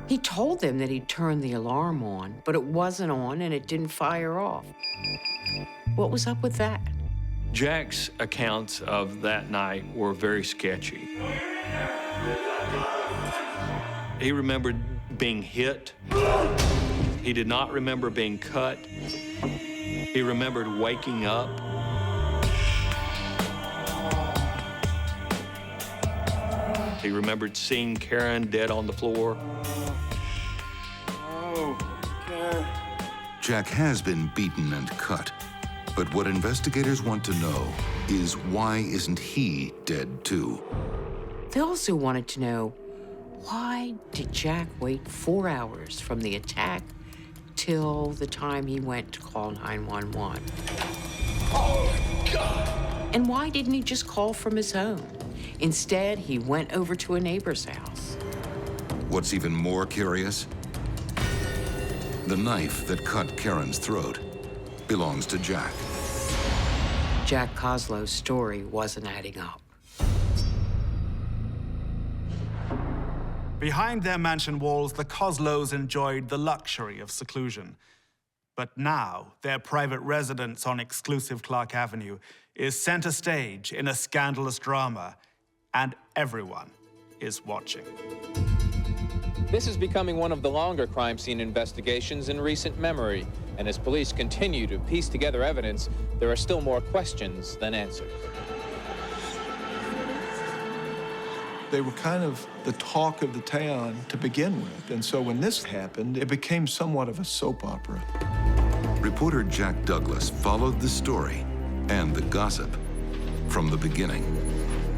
He told them that he'd turned the alarm on, but it wasn't on and it didn't fire off. What was up with that? Jack's accounts of that night were very sketchy. He remembered being hit. He did not remember being cut. He remembered waking up. He remembered seeing Karen dead on the floor. Jack has been beaten and cut, but what investigators want to know is why isn't he dead too? They also wanted to know, why did Jack wait 4 hours from the attack till the time he went to call 911? Oh, God! And why didn't he just call from his home? Instead, he went over to a neighbor's house. What's even more curious? The knife that cut Karen's throat belongs to Jack. Jack Coslo's story wasn't adding up. Behind their mansion walls, the Coslos enjoyed the luxury of seclusion. But now, their private residence on exclusive Clark Avenue is center stage in a scandalous drama, and everyone is watching. This is becoming one of the longer crime scene investigations in recent memory, and as police continue to piece together evidence, there are still more questions than answers. They were kind of the talk of the town to begin with, and so when this happened, it became somewhat of a soap opera. Reporter Jack Douglas followed the story and the gossip from the beginning.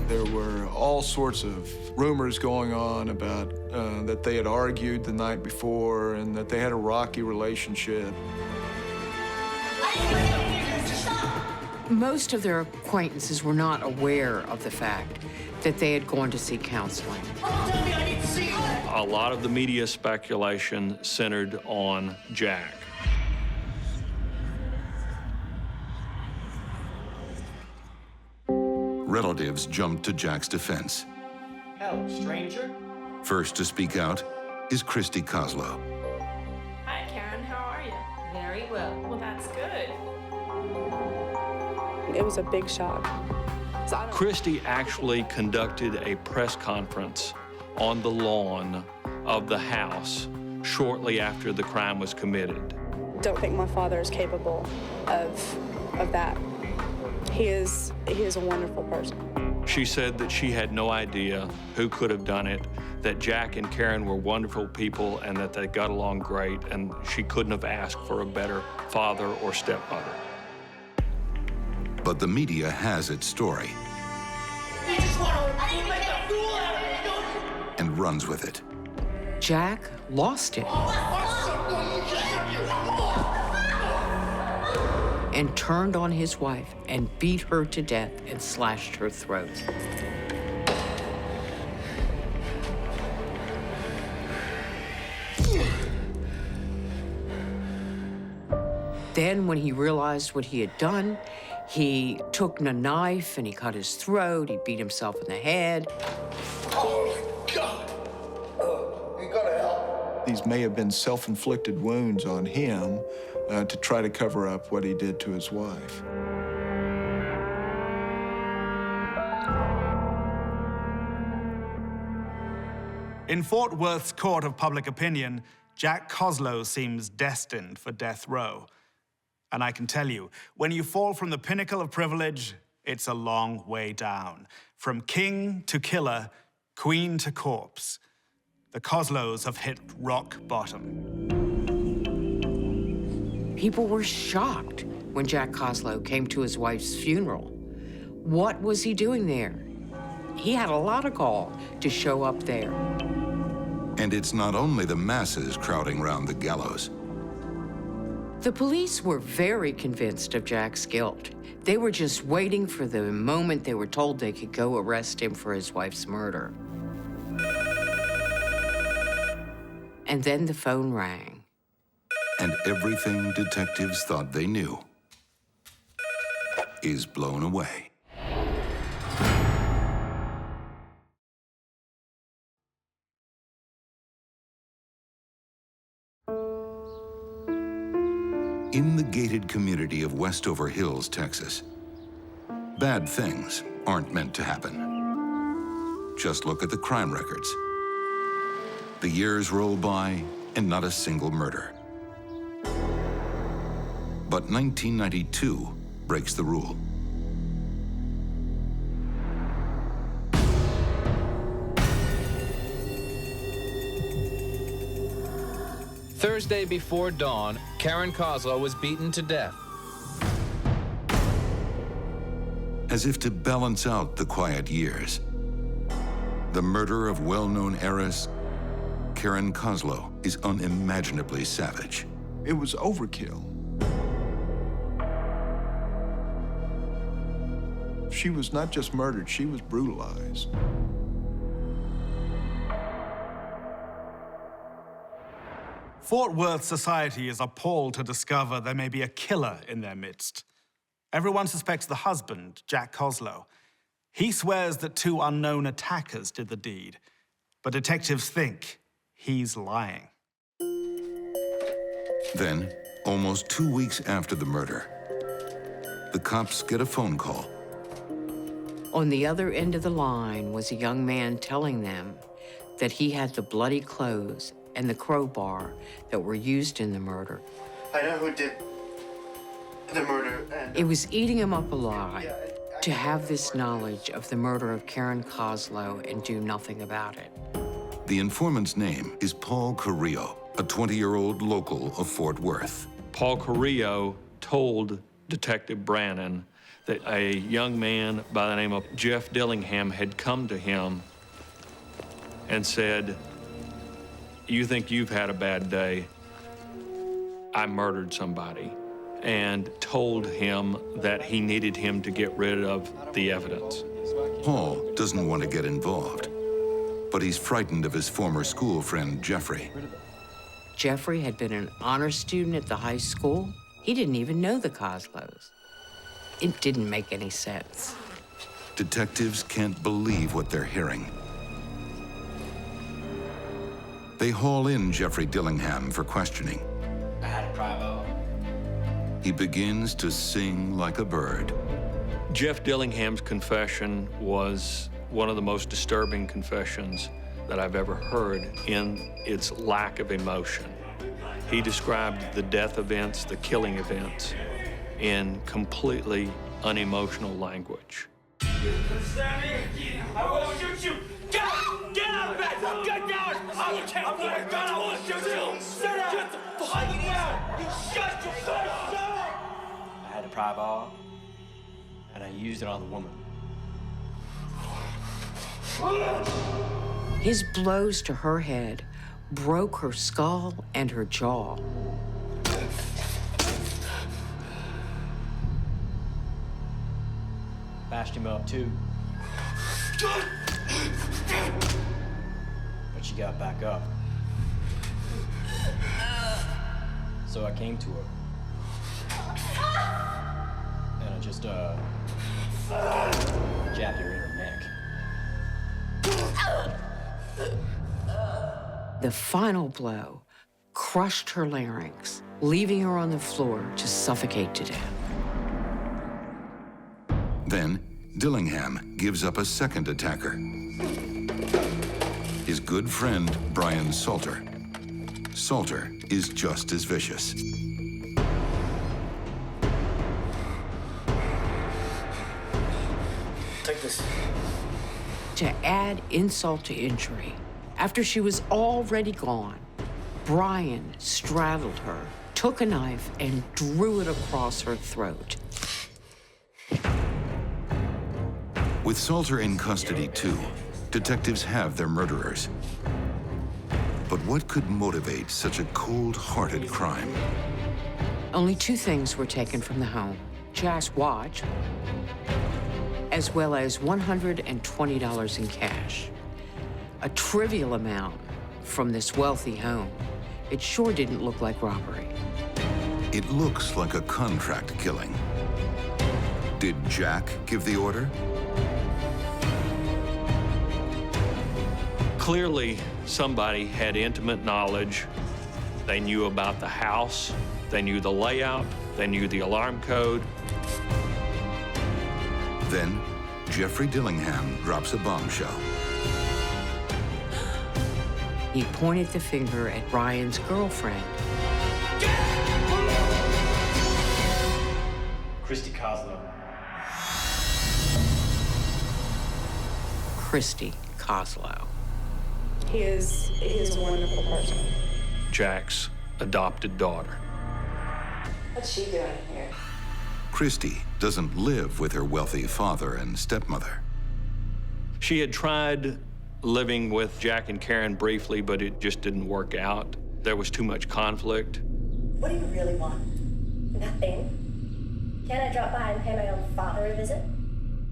There were all sorts of rumors going on about that they had argued the night before and that they had a rocky relationship. Most of their acquaintances were not aware of the fact that they had gone to seek counseling. A lot of the media speculation centered on Jack. Relatives jumped to Jack's defense. Hello, stranger. First to speak out is Christy Coslo. Hi, Karen. How are you? Very well. Well, that's good. It was a big shock. Christy actually conducted a press conference on the lawn of the house shortly after the crime was committed. Don't think my father is capable of that. He is a wonderful person. She said that she had no idea who could have done it, that Jack and Karen were wonderful people and that they got along great, and she couldn't have asked for a better father or stepmother. But the media has its story and runs with it. Jack lost it and turned on his wife and beat her to death and slashed her throat. Then, when he realized what he had done, he took a knife and he cut his throat. He beat himself in the head. Oh, my God. You gotta help. These may have been self-inflicted wounds on him to try to cover up what he did to his wife. In Fort Worth's court of public opinion, Jack Coslo seems destined for death row. And I can tell you, when you fall from the pinnacle of privilege, it's a long way down. From king to killer, queen to corpse, the Coslos have hit rock bottom. People were shocked when Jack Coslo came to his wife's funeral. What was he doing there? He had a lot of gall to show up there. And it's not only the masses crowding round the gallows. The police were very convinced of Jack's guilt. They were just waiting for the moment they were told they could go arrest him for his wife's murder. And then the phone rang. And everything detectives thought they knew is blown away. In the gated community of Westover Hills, Texas, bad things aren't meant to happen. Just look at the crime records. The years roll by and not a single murder. But 1992 breaks the rule. Thursday before dawn, Karen Coslo was beaten to death. As if to balance out the quiet years, the murder of well-known heiress Karen Coslo is unimaginably savage. It was overkill. She was not just murdered, she was brutalized. Fort Worth society is appalled to discover there may be a killer in their midst. Everyone suspects the husband, Jack Coslo. He swears that two unknown attackers did the deed. but detectives think he's lying. Then, almost 2 weeks after the murder, the cops get a phone call. On the other end of the line was a young man telling them that he had the bloody clothes and the crowbar that were used in the murder. I know who did the murder, and... It was eating him up alive to have this knowledge of the murder of Karen Coslo and do nothing about it. The informant's name is Paul Carrillo, a 20-year-old local of Fort Worth. Paul Carrillo told Detective Brannon that a young man by the name of Jeff Dillingham had come to him and said, "You think you've had a bad day? I murdered somebody," and told him that he needed him to get rid of the evidence. Paul doesn't want to get involved, but he's frightened of his former school friend, Jeffrey. Jeffrey had been an honor student at the high school. He didn't even know the Coslos. It didn't make any sense. Detectives can't believe what they're hearing. They haul in Jeffrey Dillingham for questioning. I had a bravo. He begins to sing like a bird. Jeff Dillingham's confession was one of the most disturbing confessions that I've ever heard in its lack of emotion. He described the death events, the killing events, in completely unemotional language. I will shoot you! Get out of bed! Get down! I will take my gun! I will shoot you! Sit down! Get the fuck down! You shut your face down! I had a pry ball, and I used it on the woman. His blows to her head broke her skull and her jaw. Bashed him up, too. But she got back up. So I came to her. And I just, jabbed her in her neck. The final blow crushed her larynx, leaving her on the floor to suffocate to death. Then, Dillingham gives up a second attacker. His good friend, Brian Salter. Salter is just as vicious. Take this. To add insult to injury, after she was already gone, Brian straddled her, took a knife, and drew it across her throat. With Salter in custody, too, detectives have their murderers. But what could motivate such a cold-hearted crime? Only two things were taken from the home: Jack's watch, as well as $120 in cash. A trivial amount from this wealthy home. It sure didn't look like robbery. It looks like a contract killing. Did Jack give the order? Clearly, somebody had intimate knowledge. They knew about the house, they knew the layout, they knew the alarm code. Then, Jeffrey Dillingham drops a bombshell. He pointed the finger at Brian's girlfriend. Christy Coslo. Christy Coslo. He is a wonderful person. Jack's adopted daughter. What's she doing here? Christy doesn't live with her wealthy father and stepmother. She had tried living with Jack and Karen briefly, but it just didn't work out. There was too much conflict. What do you really want? Nothing. Can I drop by and pay my own father a visit?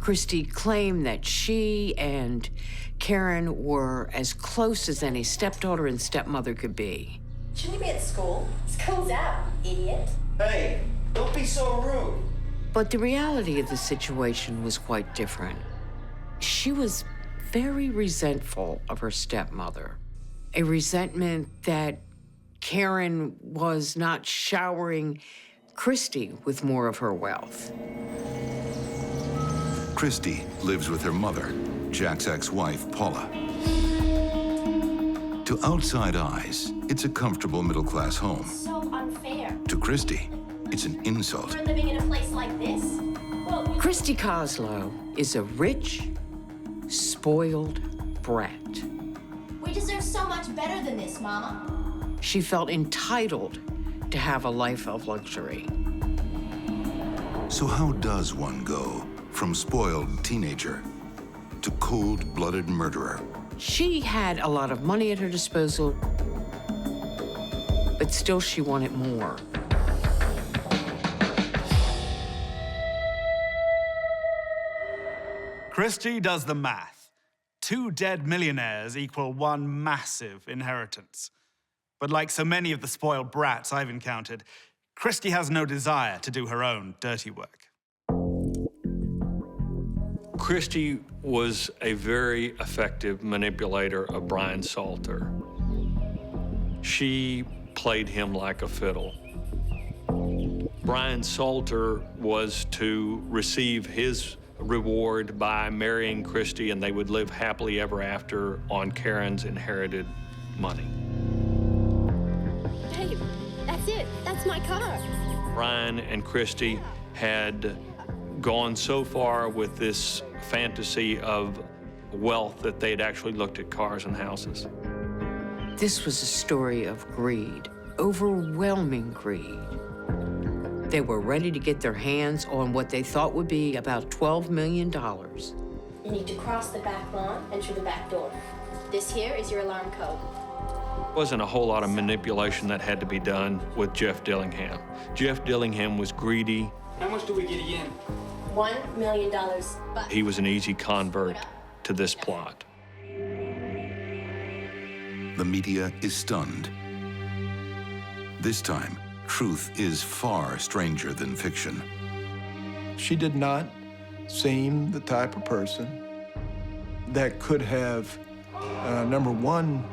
Christy claimed that she and Karen were as close as any stepdaughter and stepmother could be. Shouldn't you be at school? School's out, idiot. Hey, don't be so rude. But the reality of the situation was quite different. She was very resentful of her stepmother, a resentment that Karen was not showering Christy with more of her wealth. Christy lives with her mother, Jack's ex-wife, Paula. To outside eyes, it's a comfortable middle-class home. So unfair. To Christy, it's an insult. We're living in a place like this. Well, Christy Coslo is a rich, spoiled brat. we deserve so much better than this, Mama. She felt entitled to have a life of luxury. So how does one go from spoiled teenager to cold-blooded murderer? She had a lot of money at her disposal, but still she wanted more. Christy does the math. 2 dead millionaires equal 1 massive inheritance. But like so many of the spoiled brats I've encountered, Christy has no desire to do her own dirty work. Christy was a very effective manipulator of Brian Salter. She played him like a fiddle. Brian Salter was to receive his reward by marrying Christy, and they would live happily ever after on Karen's inherited money. Hey, that's it. That's my car. Brian and Christy had gone so far with this fantasy of wealth that they had actually looked at cars and houses. This was a story of greed, overwhelming greed. They were ready to get their hands on what they thought would be about $12 million. You need to cross the back lawn and through the back door. This here is your alarm code. There wasn't a whole lot of manipulation that had to be done with Jeff Dillingham. Jeff Dillingham was greedy. How much do we get again? $1 million. But He was an easy convert to this plot. The media is stunned. This time, truth is far stranger than fiction. She did not seem the type of person that could have, number one,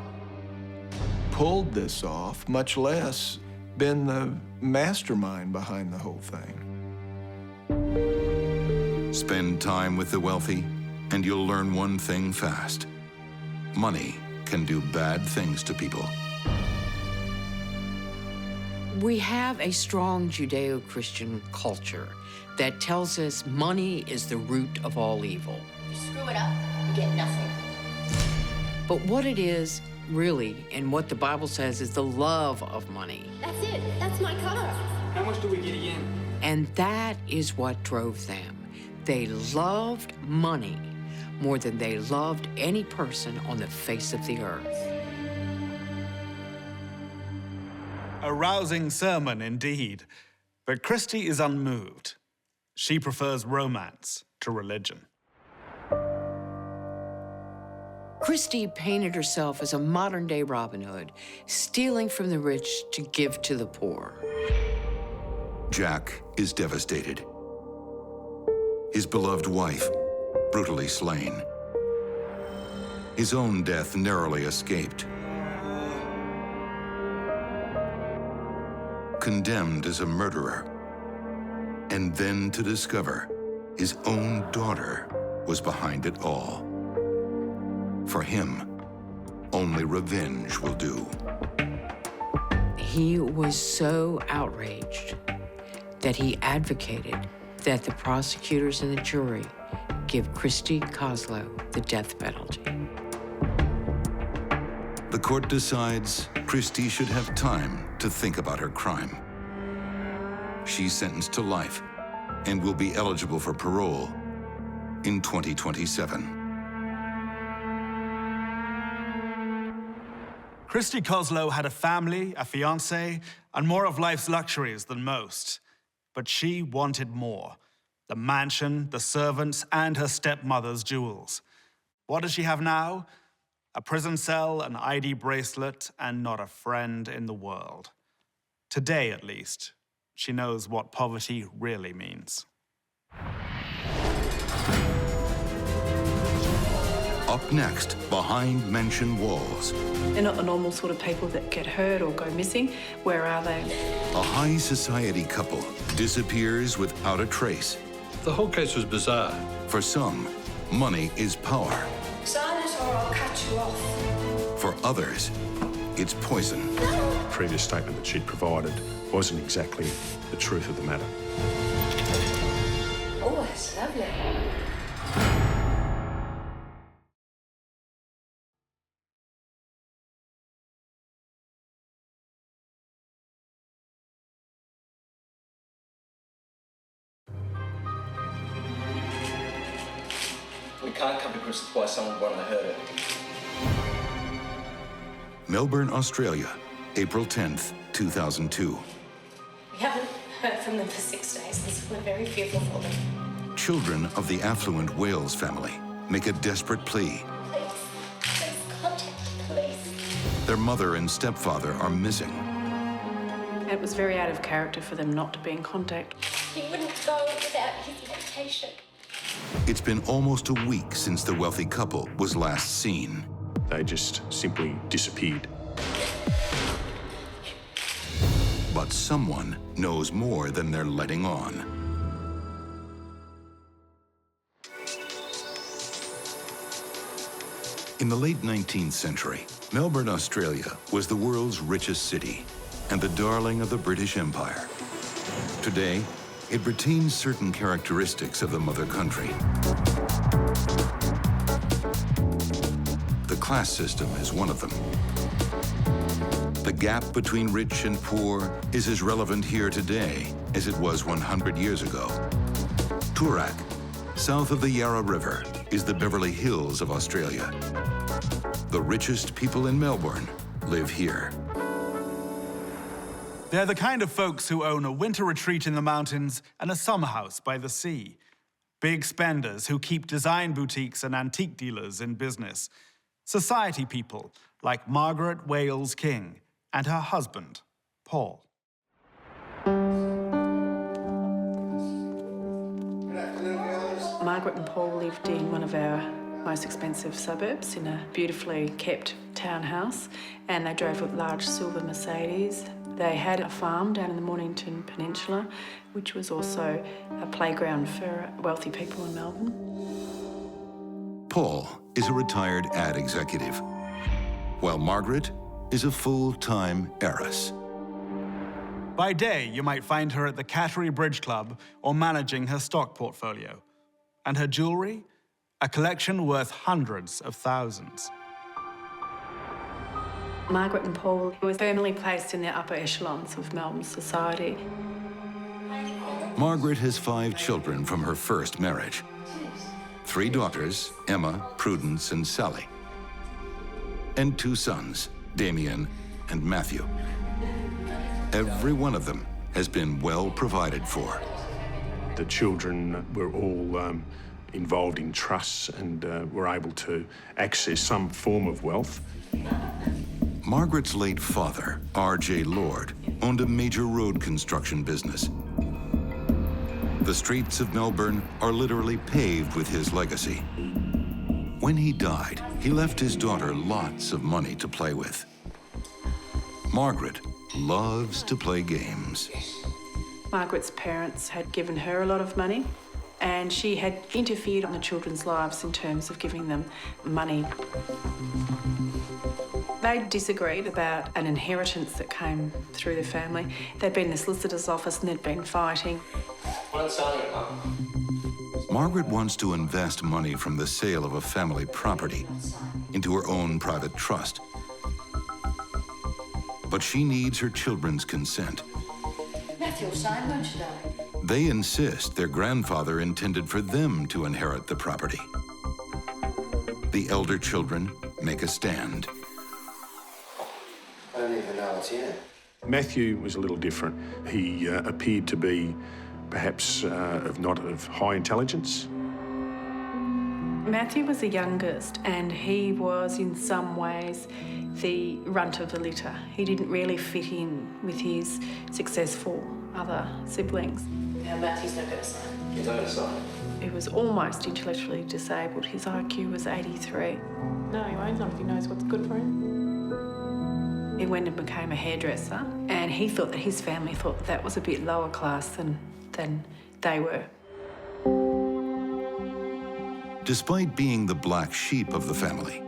pulled this off, much less been the mastermind behind the whole thing. Spend time with the wealthy, and you'll learn one thing fast. Money can do bad things to people. We have a strong Judeo-Christian culture that tells us money is the root of all evil. if you screw it up, you get nothing. But what it is, really, and what the Bible says is the love of money. That's it. That's my car. How much do we get again? And that is what drove them. They loved money more than they loved any person on the face of the earth. A rousing sermon indeed. But Christy is unmoved. She prefers romance to religion. Christy painted herself as a modern-day Robin Hood, stealing from the rich to give to the poor. Jack is devastated. His beloved wife, brutally slain. His own death narrowly escaped. Condemned as a murderer. And then to discover his own daughter was behind it all. For him, only revenge will do. He was so outraged that he advocated that the prosecutors and the jury give Christy Coslo the death penalty. The court decides Christy should have time to think about her crime. She's sentenced to life and will be eligible for parole in 2027. Christy Coslo had a family, a fiancé, and more of life's luxuries than most. But she wanted more. The mansion, the servants, and her stepmother's jewels. What does she have now? A prison cell, an ID bracelet, and not a friend in the world. Today, at least, she knows what poverty really means. Up next, behind mansion walls. They're not the normal sort of people that get hurt or go missing. Where are they? A high society couple disappears without a trace. The whole case was bizarre. For some, money is power. Sign it or I'll cut you off. For others, it's poison. The previous statement that she'd provided wasn't exactly the truth of the matter. Oh, it's lovely. We can't come to grips with why someone would want to hurt her. Melbourne, Australia, April 10th, 2002. We haven't heard from them for 6 days, and we're very fearful for them. Children of the affluent Wales family make a desperate plea. Please contact the police. Their mother and stepfather are missing. It was very out of character for them not to be in contact. He wouldn't go without his invitation. It's been almost a week since the wealthy couple was last seen. They just simply disappeared. But someone knows more than they're letting on. In the late 19th century, Melbourne, Australia was the world's richest city and the darling of the British Empire. Today, it retains certain characteristics of the mother country. The class system is one of them. The gap between rich and poor is as relevant here today as it was 100 years ago. Toorak, south of the Yarra River, is the Beverly Hills of Australia. The richest people in Melbourne live here. They're the kind of folks who own a winter retreat in the mountains and a summer house by the sea. Big spenders who keep design boutiques and antique dealers in business. Society people like Margaret Wales King and her husband, Paul. Margaret and Paul lived in one of our most expensive suburbs in a beautifully kept townhouse, and they drove a large silver Mercedes. They had a farm down in the Mornington Peninsula, which was also a playground for wealthy people in Melbourne. Paul is a retired ad executive, while Margaret is a full-time heiress. By day, you might find her at the Cattery Bridge Club or managing her stock portfolio. And her jewelry? A collection worth hundreds of thousands. Margaret and Paul were firmly placed in the upper echelons of Melbourne society. Margaret has 5 children from her first marriage. 3 daughters, Emma, Prudence, and Sally. And 2 sons, Damien and Matthew. Every one of them has been well provided for. The children were all involved in trusts and were able to access some form of wealth. Margaret's late father, R.J. Lord, owned a major road construction business. The streets of Melbourne are literally paved with his legacy. When he died, he left his daughter lots of money to play with. Margaret loves to play games. Margaret's parents had given her a lot of money, and she had interfered on the children's lives in terms of giving them money. They disagreed about an inheritance that came through the family. They'd been in the solicitor's office and they'd been fighting. Margaret wants to invest money from the sale of a family property into her own private trust. But she needs her children's consent. Matthew will sign, won't you, darling? They insist their grandfather intended for them to inherit the property. The elder children make a stand. I don't even know what's in it. Matthew was a little different. He appeared to be perhaps not of high intelligence. Matthew was the youngest, and he was in some ways the runt of the litter. He didn't really fit in with his successful other siblings. Now Matthew's not going to sign. He's not going to sign. He was almost intellectually disabled. His IQ was 83. No, he won't not if he knows what's good for him. He went and became a hairdresser, and he thought that his family thought that was a bit lower class than they were. Despite being the black sheep of the family,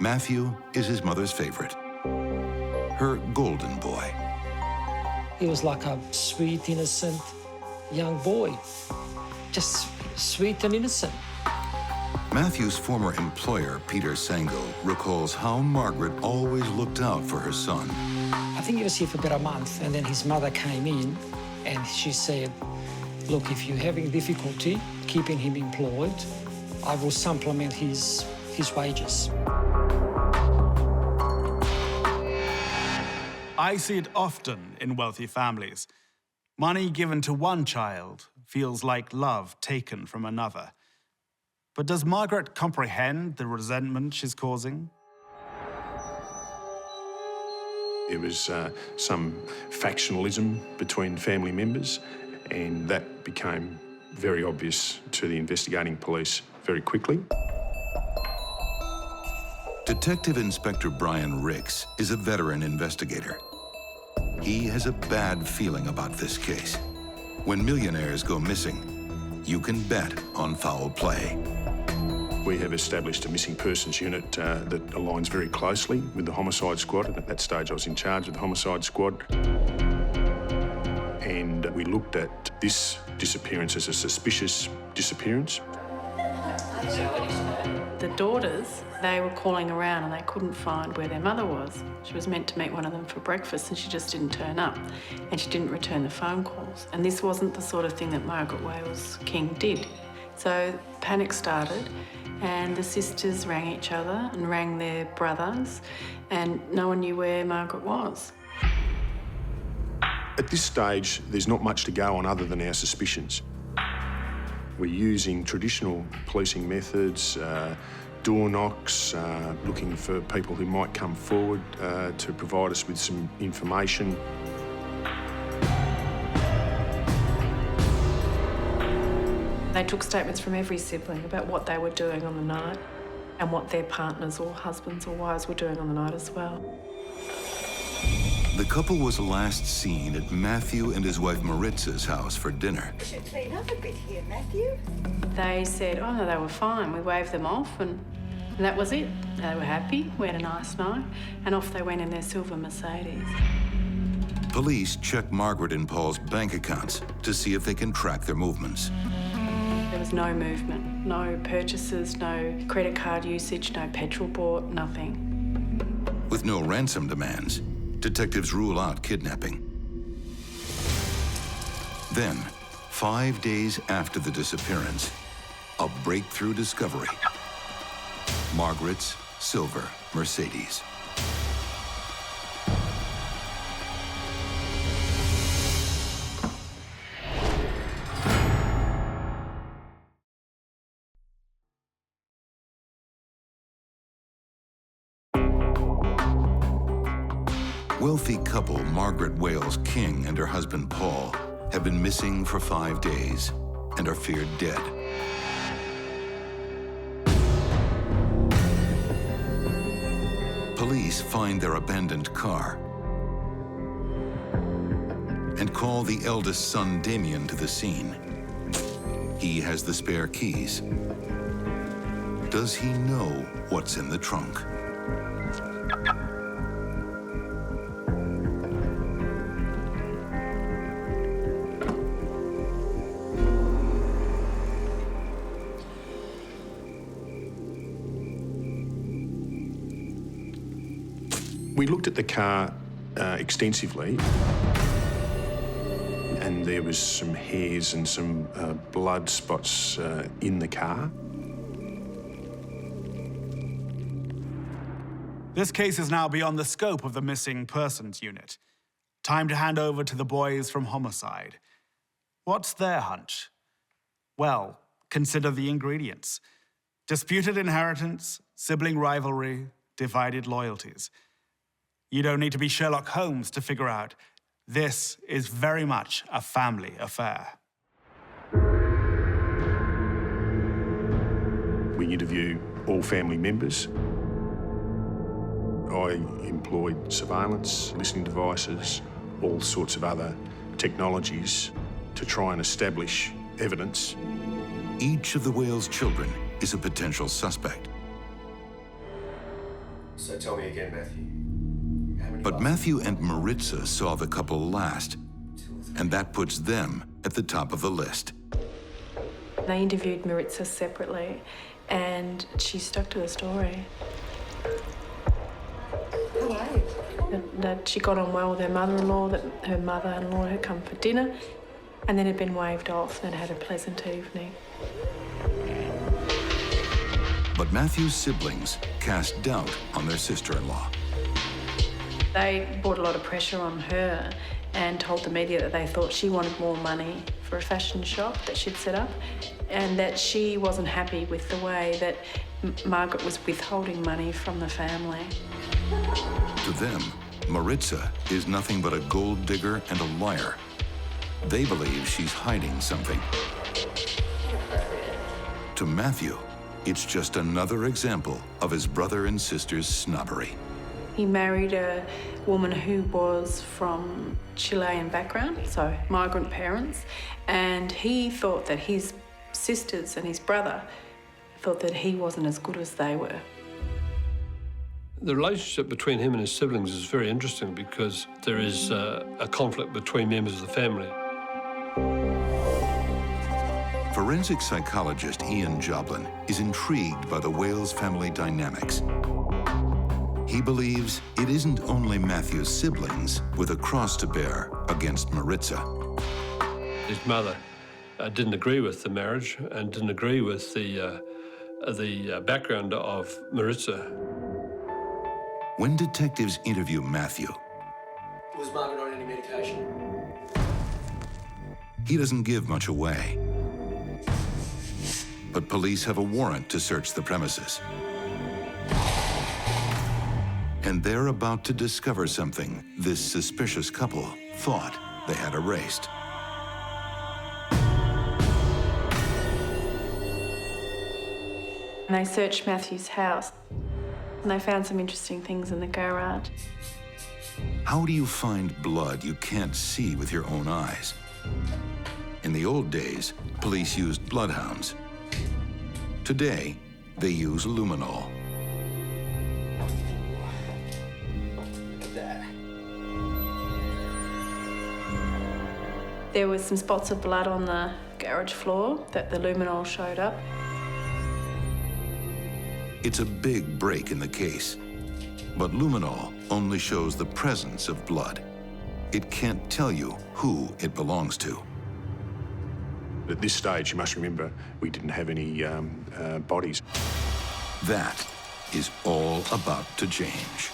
Matthew is his mother's favorite, her golden boy. He was like a sweet, innocent young boy, just sweet and innocent. Matthew's former employer, Peter Sango, recalls how Margaret always looked out for her son. I think he was here for about a month, and then his mother came in and she said, look, if you're having difficulty keeping him employed, I will supplement his wages. I see it often in wealthy families. Money given to one child feels like love taken from another. But does Margaret comprehend the resentment she's causing? There was some factionalism between family members, and that became very obvious to the investigating police very quickly. Detective Inspector Brian Ricks is a veteran investigator. He has a bad feeling about this case. When millionaires go missing, you can bet on foul play. We have established a missing persons unit that aligns very closely with the homicide squad. And at that stage, I was in charge of the homicide squad. And we looked at this disappearance as a suspicious disappearance. The daughters, they were calling around and they couldn't find where their mother was. She was meant to meet one of them for breakfast and she just didn't turn up. And she didn't return the phone calls. And this wasn't the sort of thing that Margaret Wales King did. So panic started and the sisters rang each other and rang their brothers and no one knew where Margaret was. At this stage, there's not much to go on other than our suspicions. We're using traditional policing methods, door knocks, looking for people who might come forward to provide us with some information. They took statements from every sibling about what they were doing on the night and what their partners or husbands or wives were doing on the night as well. The couple was last seen at Matthew and his wife Maritz's house for dinner. You should clean up a bit here, Matthew. They said, oh no, they were fine. We waved them off and that was it. They were happy, we had a nice night, and off they went in their silver Mercedes. Police check Margaret and Paul's bank accounts to see if they can track their movements. There was no movement, no purchases, no credit card usage, no petrol bought, nothing. With no ransom demands, detectives rule out kidnapping. Then, 5 days after the disappearance, a breakthrough discovery. Margaret's silver Mercedes. Wealthy couple Margaret Wales King and her husband Paul have been missing for 5 days and are feared dead. Police find their abandoned car and call the eldest son Damien to the scene. He has the spare keys. Does he know what's in the trunk? We looked at the car extensively, and there was some hairs and some blood spots in the car. This case is now beyond the scope of the Missing Persons Unit. Time to hand over to the boys from Homicide. What's their hunch? Well, consider the ingredients. Disputed inheritance, sibling rivalry, divided loyalties. You don't need to be Sherlock Holmes to figure out this is very much a family affair. We interview all family members. I employed surveillance, listening devices, all sorts of other technologies to try and establish evidence. Each of the Wales children is a potential suspect. So tell me again, Matthew. But Matthew and Maritza saw the couple last, and that puts them at the top of the list. They interviewed Maritza separately, and she stuck to the story. How are you? That she got on well with her mother-in-law, that her mother-in-law had come for dinner, and then had been waved off and had a pleasant evening. But Matthew's siblings cast doubt on their sister-in-law. They brought a lot of pressure on her and told the media that they thought she wanted more money for a fashion shop that she'd set up, and that she wasn't happy with the way that Margaret was withholding money from the family. To them, Maritza is nothing but a gold digger and a liar. They believe she's hiding something. To Matthew, it's just another example of his brother and sister's snobbery. He married a woman who was from Chilean background, so migrant parents, and he thought that his sisters and his brother thought that he wasn't as good as they were. The relationship between him and his siblings is very interesting because there is a conflict between members of the family. Forensic psychologist Ian Joblin is intrigued by the Wales family dynamics. He believes it isn't only Matthew's siblings with a cross to bear against Maritza. His mother didn't agree with the marriage and didn't agree with the background of Maritza. When detectives interview Matthew, Was Margaret on any medication? he doesn't give much away. But police have a warrant to search the premises. And they're about to discover something this suspicious couple thought they had erased. And they searched Matthew's house, and they found some interesting things in the garage. How do you find blood you can't see with your own eyes? In the old days, police used bloodhounds. Today, they use luminol. There was some spots of blood on the garage floor that the luminol showed up. It's a big break in the case, but luminol only shows the presence of blood. It can't tell you who it belongs to. At this stage, you must remember, we didn't have any bodies. That is all about to change.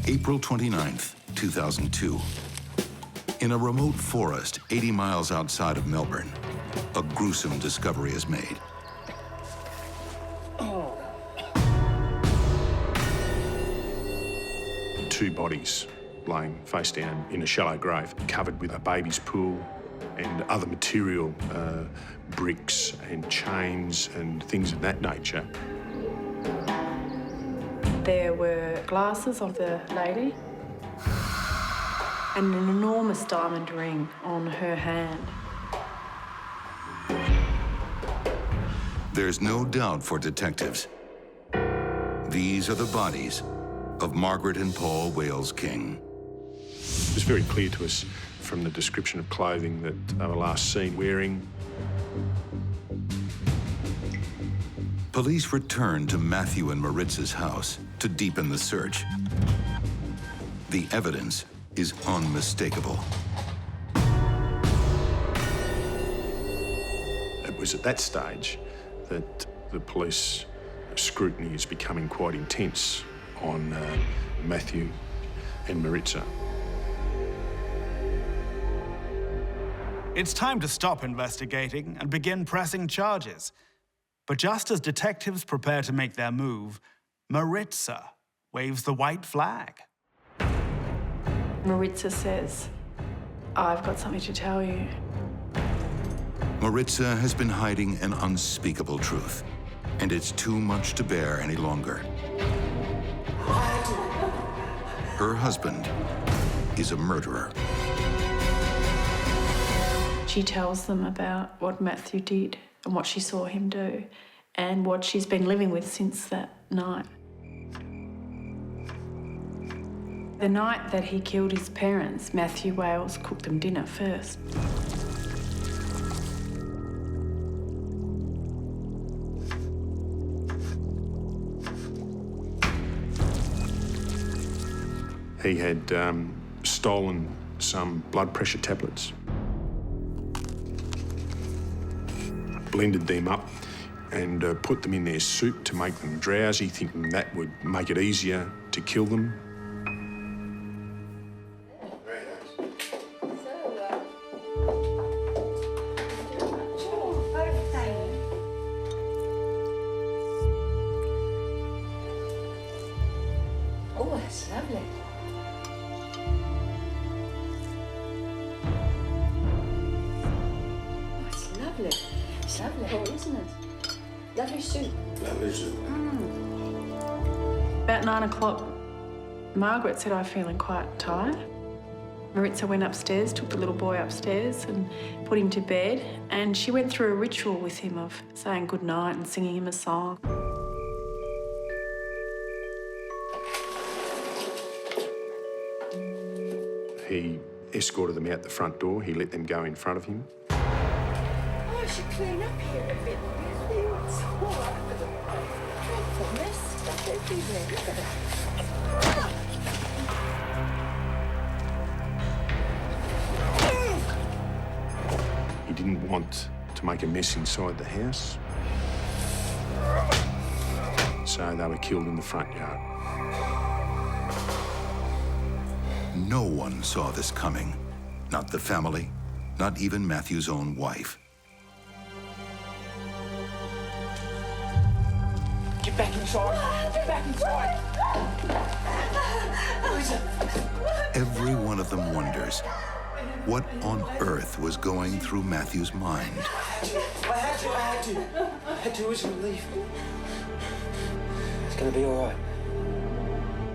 April 29th, 2002. In a remote forest 80 miles outside of Melbourne, a gruesome discovery is made. Two bodies lying face down in a shallow grave, covered with a baby's pool and other material, bricks and chains and things of that nature. There were glasses of the lady and an enormous diamond ring on her hand. There's no doubt for detectives. These are the bodies of Margaret and Paul Wales King. It was very clear to us from the description of clothing that they were last seen wearing. Police returned to Matthew and Maritza's house to deepen the search. The evidence is unmistakable. It was at that stage that the police scrutiny is becoming quite intense on Matthew and Maritza. It's time to stop investigating and begin pressing charges. But just as detectives prepare to make their move, Maritza waves the white flag. Maritza says, "I've got something to tell you." Maritza has been hiding an unspeakable truth, and it's too much to bear any longer. Her husband is a murderer. She tells them about what Matthew did and what she saw him do and what she's been living with since that night. The night that he killed his parents, Matthew Wales cooked them dinner first. He had stolen some blood pressure tablets, blended them up and put them in their soup to make them drowsy, thinking that would make it easier to kill them. Oh, that's lovely. Oh, it's lovely. It's lovely, isn't it? Lovely soup. Lovely soup. About 9 o'clock, Margaret said, "I'm feeling quite tired." Maritza went upstairs, took the little boy upstairs and put him to bed, and she went through a ritual with him of saying goodnight and singing him a song. He escorted them out the front door. He let them go in front of him. Oh, I should clean up here a bit. It's all right for the dreadful mess stuff everywhere. Look at it. He didn't want to make a mess inside the house, so they were killed in the front yard. No one saw this coming. Not the family, not even Matthew's own wife. Get back inside! Get back inside! Every one of them wonders what on earth was going through Matthew's mind. I had to. It was a relief. It's gonna be all right.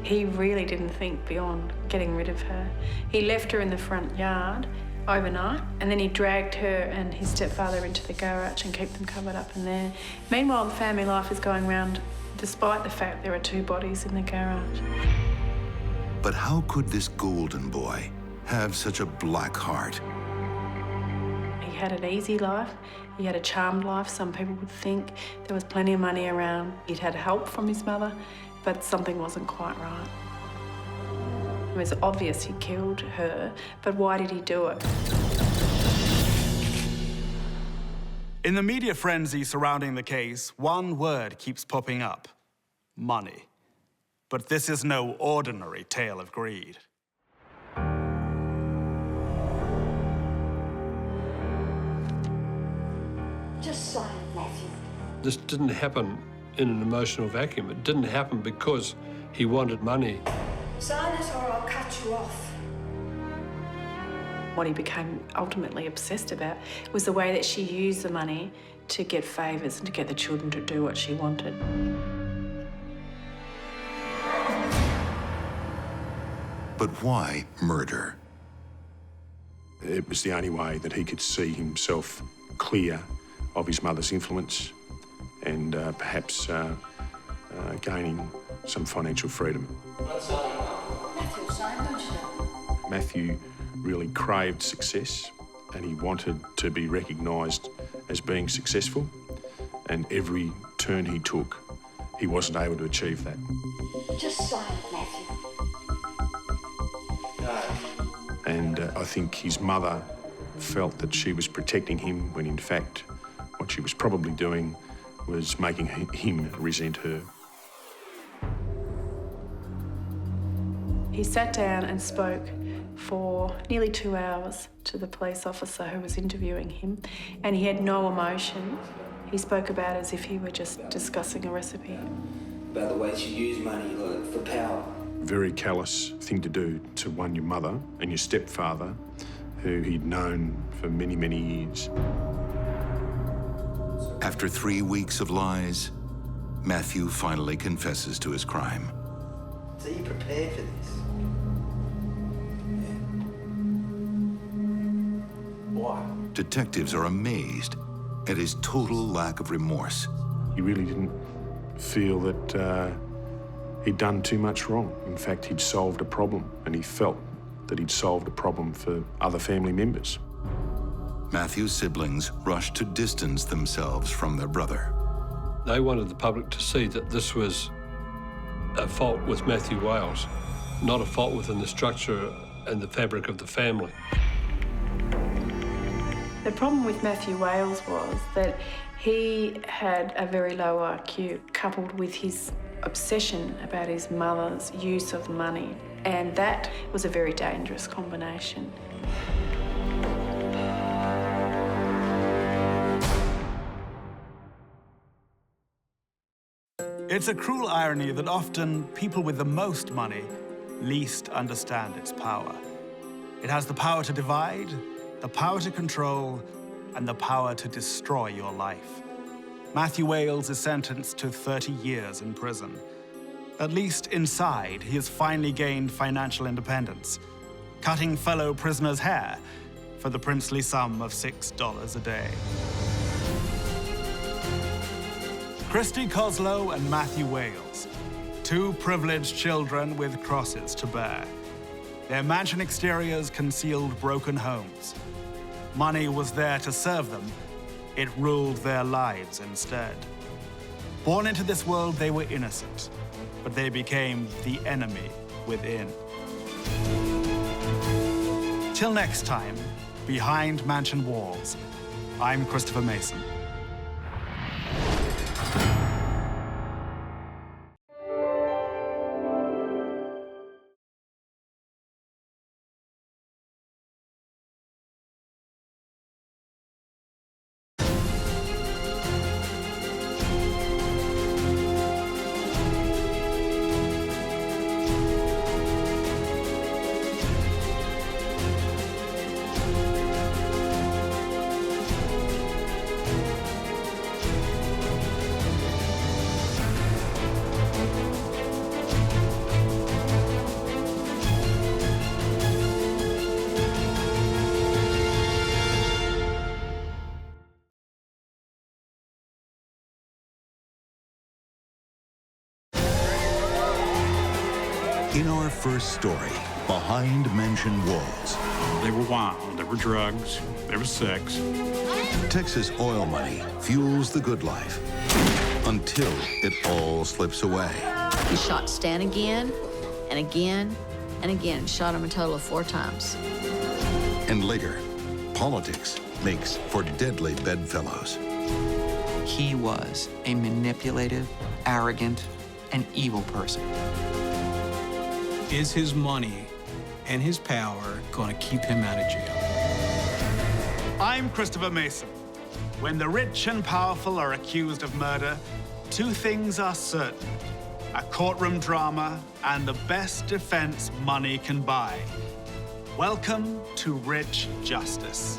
He really didn't think beyond getting rid of her. He left her in the front yard overnight, and then he dragged her and his stepfather into the garage and kept them covered up in there. Meanwhile, the family life is going round, despite the fact there are 2 bodies in the garage. But how could this golden boy have such a black heart? He had an easy life. He had a charmed life, some people would think. There was plenty of money around. He'd had help from his mother, but something wasn't quite right. It was obvious he killed her, but why did he do it? In the media frenzy surrounding the case, one word keeps popping up: money. But this is no ordinary tale of greed. Just sign it, Matthew. This didn't happen in an emotional vacuum. It didn't happen because he wanted money. Sign it or I'll cut you off. What he became ultimately obsessed about was the way that she used the money to get favours and to get the children to do what she wanted. But why murder? It was the only way that he could see himself clear of his mother's influence and perhaps gaining some financial freedom. Matthew, sign, don't you know? Matthew really craved success and he wanted to be recognised as being successful, and every turn he took, he wasn't able to achieve that. Just sign it, Matthew. And I think his mother felt that she was protecting him when in fact what she was probably doing was making him resent her. He sat down and spoke for nearly 2 hours to the police officer who was interviewing him, and he had no emotion. He spoke about it as if he were just discussing a recipe. About the way she used money for power. Very callous thing to do to, one, your mother and your stepfather, who he'd known for many, many years. After 3 weeks of lies, Matthew finally confesses to his crime. So you prepared for this? Why? Detectives are amazed at his total lack of remorse. He really didn't feel that he'd done too much wrong. In fact, he'd solved a problem, and he felt that he'd solved a problem for other family members. Matthew's siblings rushed to distance themselves from their brother. They wanted the public to see that this was a fault with Matthew Wales, not a fault within the structure and the fabric of the family. The problem with Matthew Wales was that he had a very low IQ, coupled with his obsession about his mother's use of money, and that was a very dangerous combination. It's a cruel irony that often people with the most money least understand its power. It has the power to divide, the power to control, and the power to destroy your life. Matthew Wales is sentenced to 30 years in prison. At least inside, he has finally gained financial independence, cutting fellow prisoners' hair for the princely sum of $6 a day. Christy, Coslo, and Matthew Wales, two privileged children with crosses to bear. Their mansion exteriors concealed broken homes. Money was there to serve them. It ruled their lives instead. Born into this world, they were innocent, but they became the enemy within. Till next time, behind mansion walls, I'm Christopher Mason. In our first story, Behind Mansion Walls. They were wild, there were drugs, there was sex. Texas oil money fuels the good life until it all slips away. He shot Stan again, and again, and again. Shot him a total of 4 times. And later, politics makes for deadly bedfellows. He was a manipulative, arrogant, and evil person. Is his money and his power going to keep him out of jail? I'm Christopher Mason. When the rich and powerful are accused of murder, 2 things are certain: a courtroom drama and the best defense money can buy. Welcome to Rich Justice.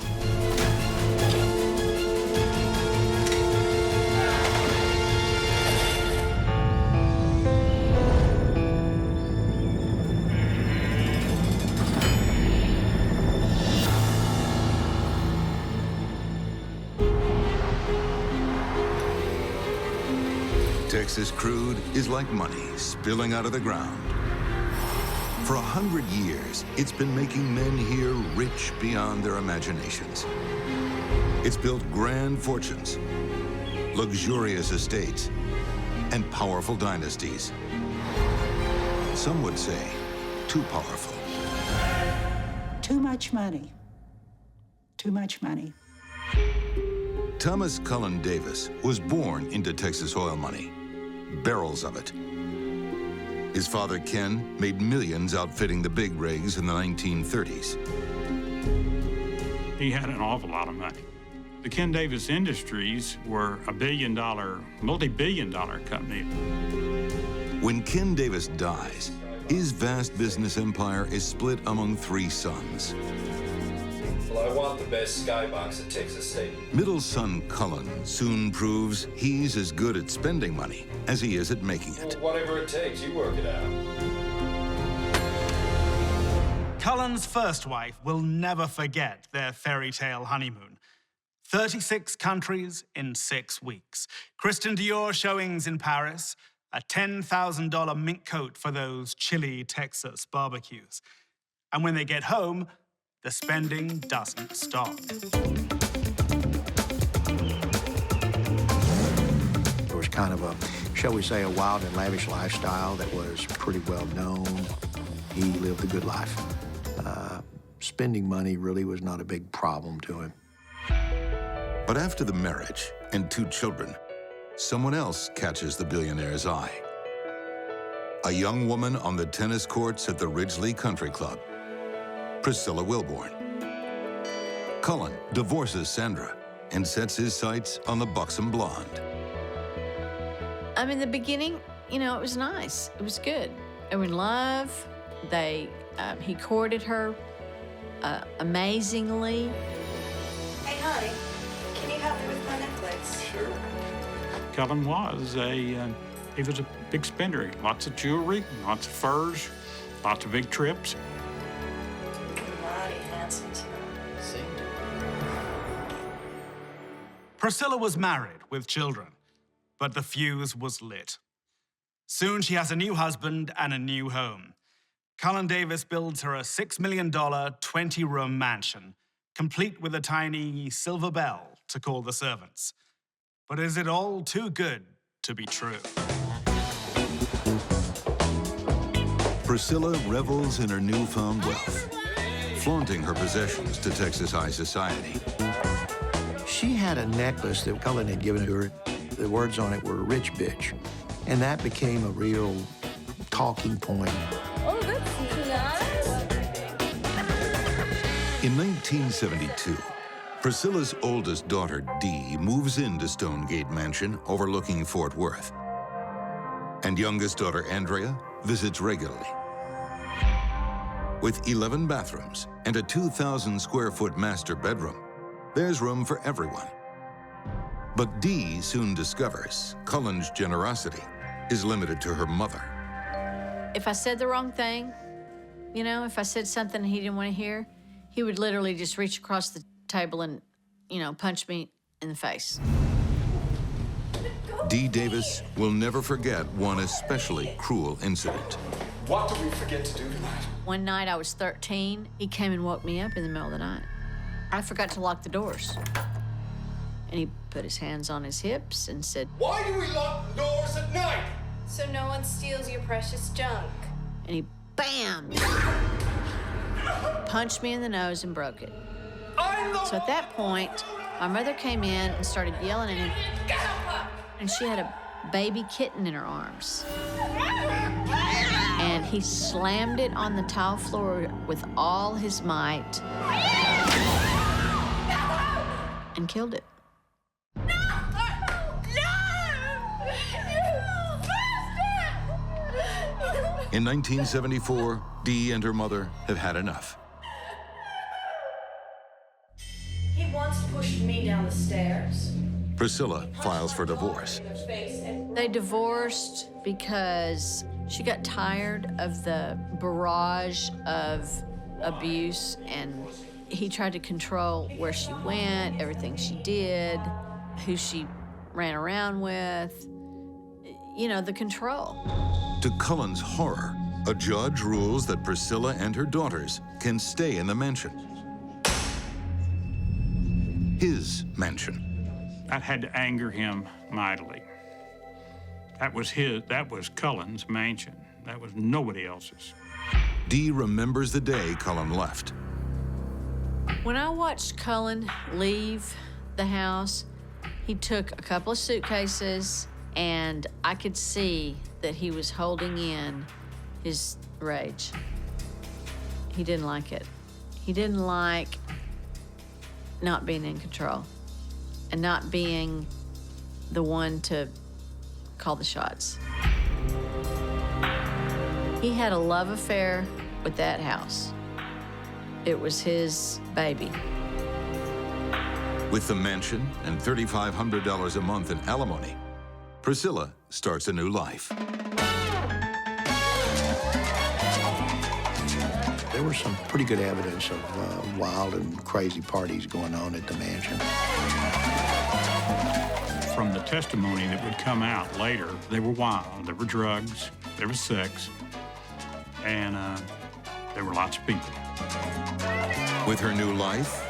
Texas crude is like money spilling out of the ground. For 100 years, it's been making men here rich beyond their imaginations. It's built grand fortunes, luxurious estates, and powerful dynasties. Some would say too powerful. Too much money. Too much money. Thomas Cullen Davis was born into Texas oil money, barrels of it. His father, Ken, made millions outfitting the big rigs in the 1930s. He had an awful lot of money. The Ken Davis Industries were a billion-dollar, multi-billion-dollar company. When Ken Davis dies, his vast business empire is split among 3 sons. Well, I want the best skybox at Texas State. Middle son Cullen soon proves he's as good at spending money as he is at making it. Well, whatever it takes, you work it out. Cullen's first wife will never forget their fairy tale honeymoon. 36 countries in 6 weeks. Christian Dior showings in Paris, a $10,000 mink coat for those chilly Texas barbecues. And when they get home, the spending doesn't stop. It was kind of a, shall we say, a wild and lavish lifestyle that was pretty well known. He lived a good life. Spending money really was not a big problem to him. But after the marriage and 2 children, someone else catches the billionaire's eye. A young woman on the tennis courts at the Ridgely Country Club, Priscilla Wilborn. Cullen divorces Sandra and sets his sights on the buxom blonde. I mean, the beginning, you know, it was nice. It was good. They were in love. He courted her amazingly. Hey, honey, can you help me with my necklace? Sure. Cullen was he was a big spender. Lots of jewelry, lots of furs, lots of big trips. Mighty handsome, too. Priscilla was married with children, but the fuse was lit. Soon she has a new husband and a new home. Cullen Davis builds her a $6 million, 20-room mansion, complete with a tiny silver bell to call the servants. But is it all too good to be true? Priscilla revels in her newfound wealth, flaunting her possessions to Texas high society. She had a necklace that Cullen had given to her. The words on it were "rich bitch," and that became a real talking point. Oh, that's nice. In 1972, Priscilla's oldest daughter, Dee, moves into Stonegate Mansion overlooking Fort Worth. And youngest daughter, Andrea, visits regularly. With 11 bathrooms and a 2,000-square-foot master bedroom, there's room for everyone. But Dee soon discovers Cullen's generosity is limited to her mother. If I said the wrong thing, you know, if I said something he didn't want to hear, he would literally just reach across the table and, you know, punch me in the face. Dee Davis will never forget one especially cruel incident. What did we forget to do tonight? One night I was 13. He came and woke me up in the middle of the night. I forgot to lock the doors. And he put his hands on his hips and said, Why do we lock doors at night? So no one steals your precious junk. and he bam! Punched me in the nose and broke it. So at that point, my mother came in and started yelling at him, and she had a baby kitten in her arms. And he slammed it on the tile floor with all his might and killed it. In 1974, Dee and her mother have had enough. He once pushed me down the stairs. Priscilla files for divorce. They divorced because she got tired of the barrage of abuse, and he tried to control where she went, everything she did, who she ran around with, you know, the control. To Cullen's horror, a judge rules that Priscilla and her daughters can stay in the mansion. His mansion. That had to anger him mightily. That was Cullen's mansion. That was nobody else's. Dee remembers the day Cullen left. When I watched Cullen leave the house, he took a couple of suitcases, and I could see that he was holding in his rage. He didn't like it. He didn't like not being in control. and not being the one to call the shots. He had a love affair with that house. It was his baby. With the mansion and $3,500 a month in alimony, Priscilla starts a new life. There was some pretty good evidence of wild and crazy parties going on at the mansion. From the testimony that would come out later, they were wild. There were drugs, there was sex, and there were lots of people. With her new life,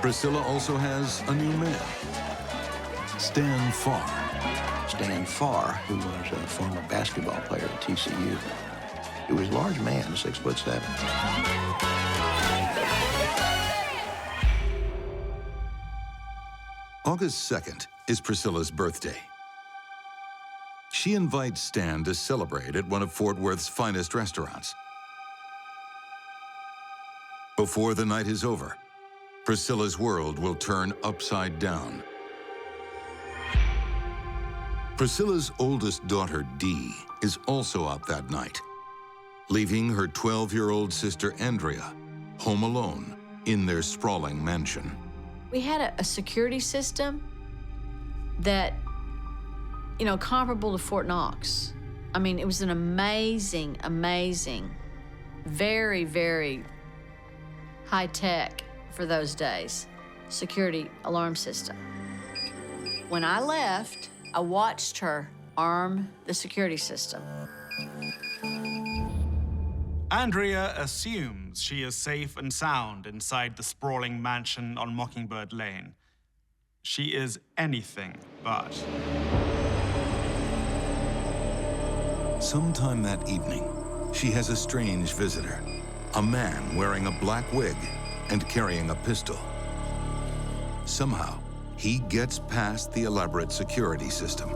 Priscilla also has a new man, Stan Farr. Stan Farr, who was a former basketball player at TCU. He was a large man, 6'7". August 2nd is Priscilla's birthday. She invites Stan to celebrate at one of Fort Worth's finest restaurants. Before the night is over, Priscilla's world will turn upside down. Priscilla's oldest daughter, Dee, is also out that night, leaving her 12-year-old sister, Andrea, home alone in their sprawling mansion. We had a security system that, you know, comparable to Fort Knox. I mean, it was an amazing, amazing, very, very high-tech for those days security alarm system. When I left, I watched her arm the security system. Andrea assumes she is safe and sound inside the sprawling mansion on Mockingbird Lane. She is anything but. Sometime that evening, she has a strange visitor, a man wearing a black wig and carrying a pistol. Somehow, he gets past the elaborate security system.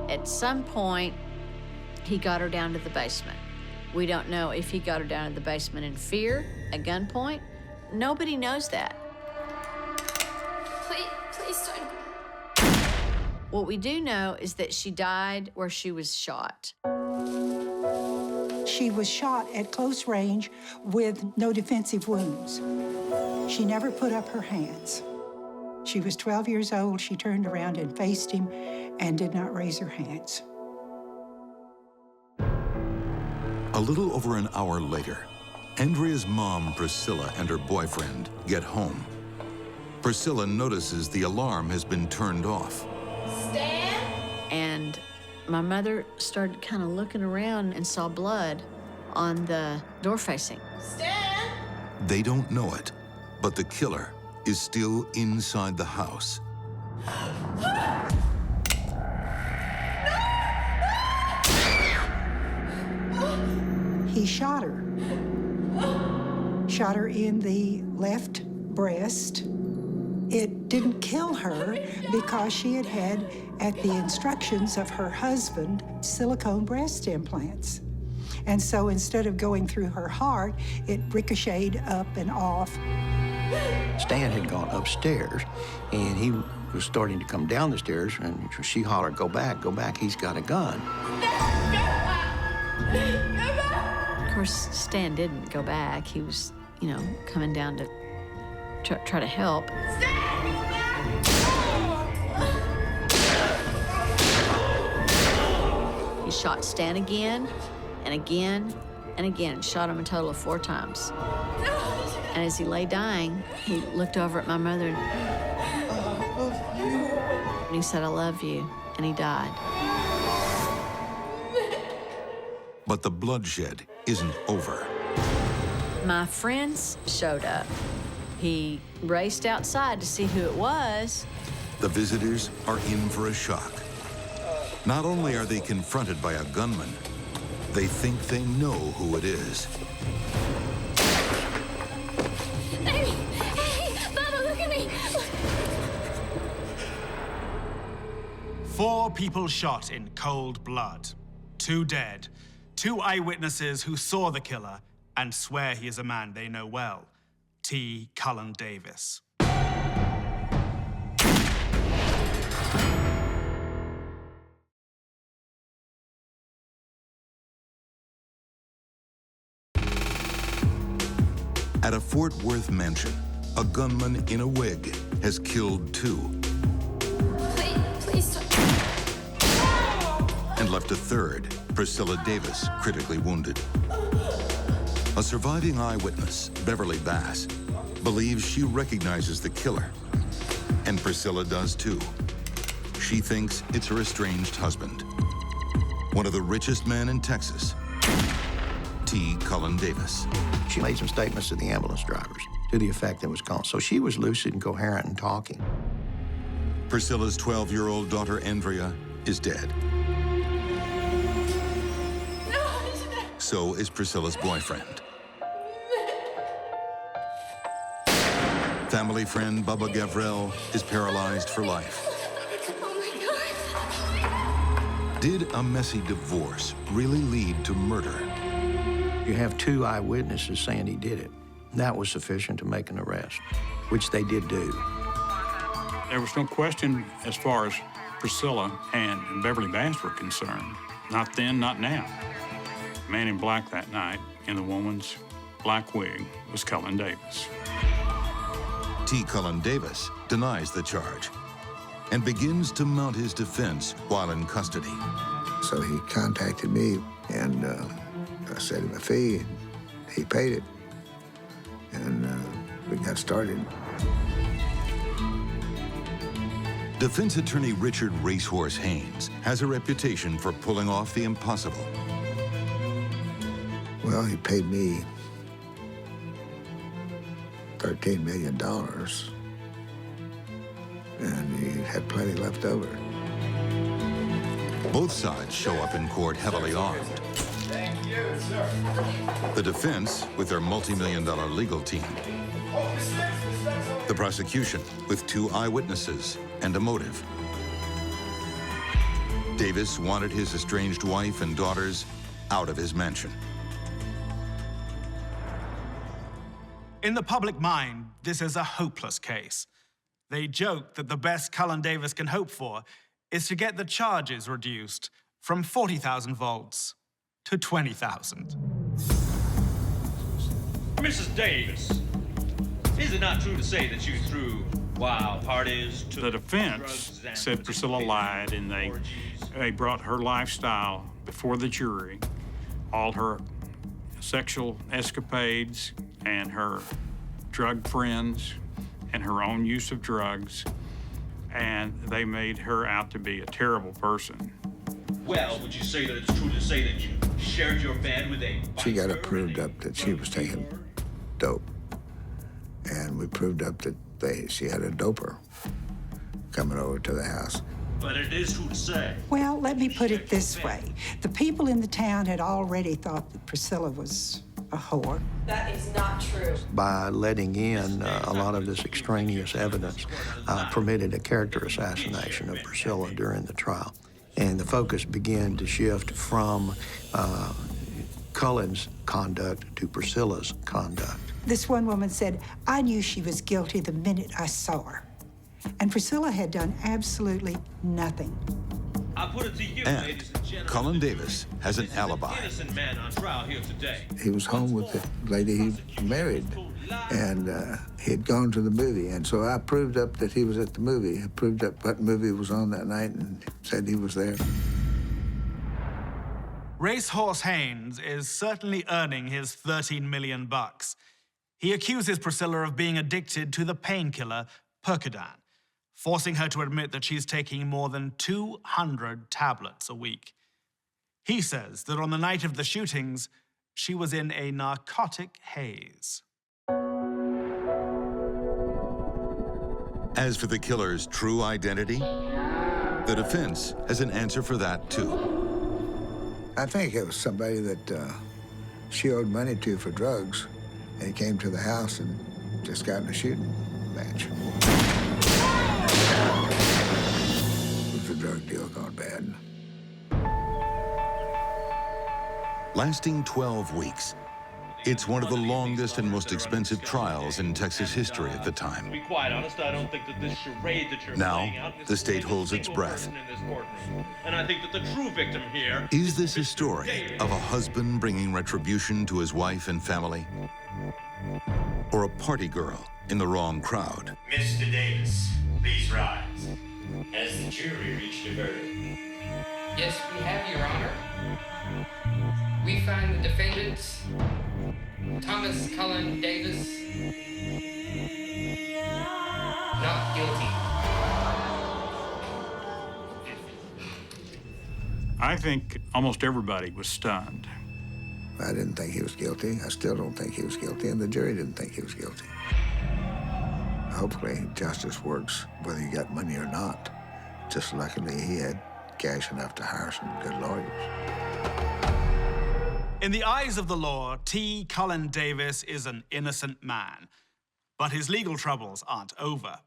At some point, he got her down to the basement. We don't know if he got her down to the basement in fear, at gunpoint. Nobody knows that. Please don't. What we do know is that she died where she was shot. She was shot at close range with no defensive wounds. She never put up her hands. She was 12 years old. She turned around and faced him and did not raise her hands. A little over an hour later, Andrea's mom, Priscilla, and her boyfriend get home. Priscilla notices the alarm has been turned off. Stan? And my mother started kind of looking around and saw blood on the door facing. Stan? They don't know it, but the killer is still inside the house. He shot her. Shot her in the left breast. It didn't kill her because she had had, at the instructions of her husband, silicone breast implants. And so instead of going through her heart, it ricocheted up and off. Stan had gone upstairs, and he was starting to come down the stairs, and she hollered, "Go back, he's got a gun." Of course, Stan didn't go back. He was, you know, coming down to try to help. He shot Stan again, and again, and again. Shot him a total of 4 times. And as he lay dying, he looked over at my mother and he said, "I love you," and he died. But the bloodshed isn't over. My friends showed up. He raced outside to see who it was. The visitors are in for a shock. Not only are they confronted by a gunman, they think they know who it is. Hey, Mama, look at me. 4 people shot in cold blood. 2 dead. 2 eyewitnesses who saw the killer and swear he is a man they know well. T. Cullen Davis. At a Fort Worth mansion, a gunman in a wig has killed 2 Please stop. and left a 3rd, Priscilla Davis, critically wounded. A surviving eyewitness, Beverly Bass, believes she recognizes the killer, and Priscilla does too. She thinks it's her estranged husband, one of the richest men in Texas, T. Cullen Davis. She made some statements to the ambulance drivers to the effect that was called. So she was lucid and coherent and talking. Priscilla's 12-year-old daughter, Andrea, is dead. So is Priscilla's boyfriend. Family friend Bubba Gavrell is paralyzed for life. Did a messy divorce really lead to murder? You have 2 eyewitnesses saying he did it. That was sufficient to make an arrest, which they did do. There was no question as far as Priscilla and Beverly Bass were concerned. Not then, not now. The man in black that night in the woman's black wig was Cullen Davis. T. Cullen Davis denies the charge and begins to mount his defense while in custody. So he contacted me, and I set him a fee, and he paid it. And we got started. Defense attorney Richard Racehorse Haynes has a reputation for pulling off the impossible. Well, he paid me $13 million, and he had plenty left over. Both sides show up in court heavily armed. Thank you, sir. The defense with their multi-million-dollar legal team. The prosecution with 2 eyewitnesses and a motive. Davis wanted his estranged wife and daughters out of his mansion. In the public mind, this is a hopeless case. They joke that the best Cullen Davis can hope for is to get the charges reduced from 40,000 volts to 20,000. Mrs. Davis, is it not true to say that you threw wild parties to the defense said Priscilla lied, and they brought her lifestyle before the jury, all her sexual escapades and her drug friends and her own use of drugs, and they made her out to be a terrible person. Well, would you say that it's true to say that you shared your bed with a... She got it proved up that she was taking dope. And we proved up that she had a doper coming over to the house. But it is true to say. Well, let me put it this way. The people in the town had already thought that Priscilla was a whore. That is not true. By letting in a lot of this extraneous evidence, permitted a character assassination of Priscilla during the trial. And the focus began to shift from Cullen's conduct to Priscilla's conduct. This one woman said, I knew she was guilty the minute I saw her. And Priscilla had done absolutely nothing. I put it to you, And ladies and gentlemen, Cullen Davis has an alibi. innocent man on trial here today. He was home with the lady he married, and he had gone to the movie. And so I proved up that he was at the movie. I proved up what movie was on that night and said he was there. Racehorse Haynes is certainly earning his $13 million. He accuses Priscilla of being addicted to the painkiller Percodan, forcing her to admit that she's taking more than 200 tablets a week. He says that on the night of the shootings, she was in a narcotic haze. As for the killer's true identity, the defense has an answer for that, too. I think it was somebody that she owed money to for drugs. And he came to the house and just got in a shooting match. It was a drug deal gone bad. Lasting 12 weeks, it's one of the longest and most expensive trials in Texas history at the To time. be quite honest, I don't think that this charade that you're Now, playing out is the state a holds its single breath. person in this courtroom. And I think that the true victim here Is this a story of a husband bringing retribution to his wife and family? or a party girl in the wrong crowd. Mr. Davis, please rise. Has the jury reached a verdict? Yes, we have, Your Honor. We find the defendants, Thomas Cullen Davis, not guilty. I think almost everybody was stunned. I didn't think he was guilty. I still don't think he was guilty, and the jury didn't think he was guilty. Hopefully, justice works whether you got money or not. Just luckily, he had cash enough to hire some good lawyers. In the eyes of the law, T. Cullen Davis is an innocent man. But his legal troubles aren't over.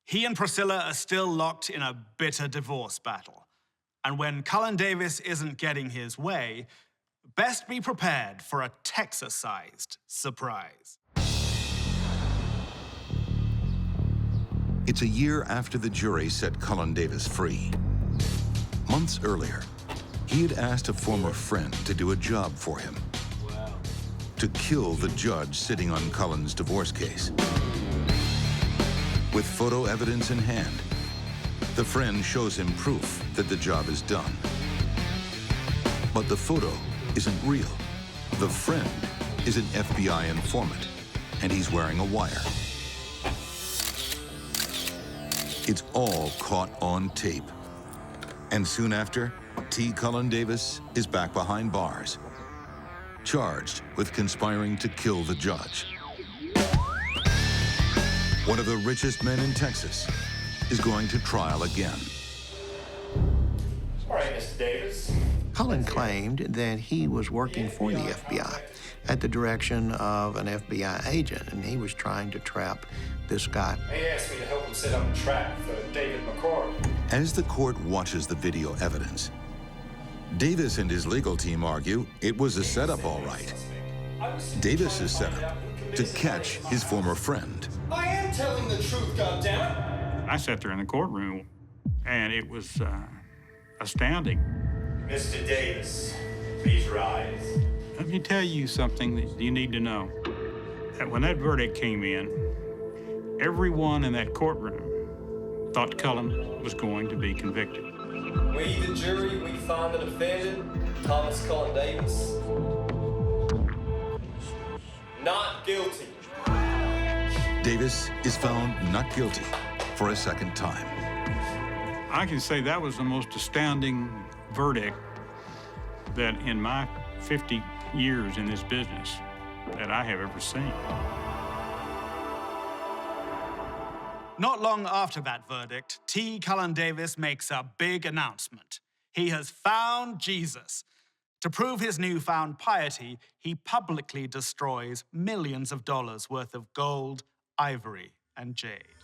He and Priscilla are still locked in a bitter divorce battle. And when Cullen Davis isn't getting his way, best be prepared for a Texas-sized surprise. It's a year after the jury set Cullen Davis free. Months earlier, he had asked a former friend to do a job for him. To kill the judge sitting on Cullen's divorce case. With photo evidence in hand, the friend shows him proof that the job is done. But the photo isn't real. The friend is an FBI informant, and he's wearing a wire. It's all caught on tape. And soon after, T. Cullen Davis is back behind bars, charged with conspiring to kill the judge. One of the richest men in Texas is going to trial again. All right, Mr. Davis. Cullen claimed that he was working for the FBI at the direction of an FBI agent, and he was trying to trap this guy. He asked me to help him set up a trap for David McCord. As the court watches the video evidence, Davis and his legal team argue it was a setup, all right. Davis is set up to catch his former friend. I am telling the truth, goddammit! I sat there in the courtroom, and it was astounding. Mr. Davis, please rise. Let me tell you something that you need to know. That when that verdict came in, everyone in that courtroom thought Cullen was going to be convicted. We, the jury, we find the defendant, Thomas Cullen Davis, not guilty. Davis is found not guilty for a second time. I can say that was the most astounding verdict that in my 50 years in this business that I have ever seen. Not long after that verdict, T. Cullen Davis makes a big announcement. He has found Jesus. To prove his newfound piety, he publicly destroys millions of dollars worth of gold, ivory, and jade.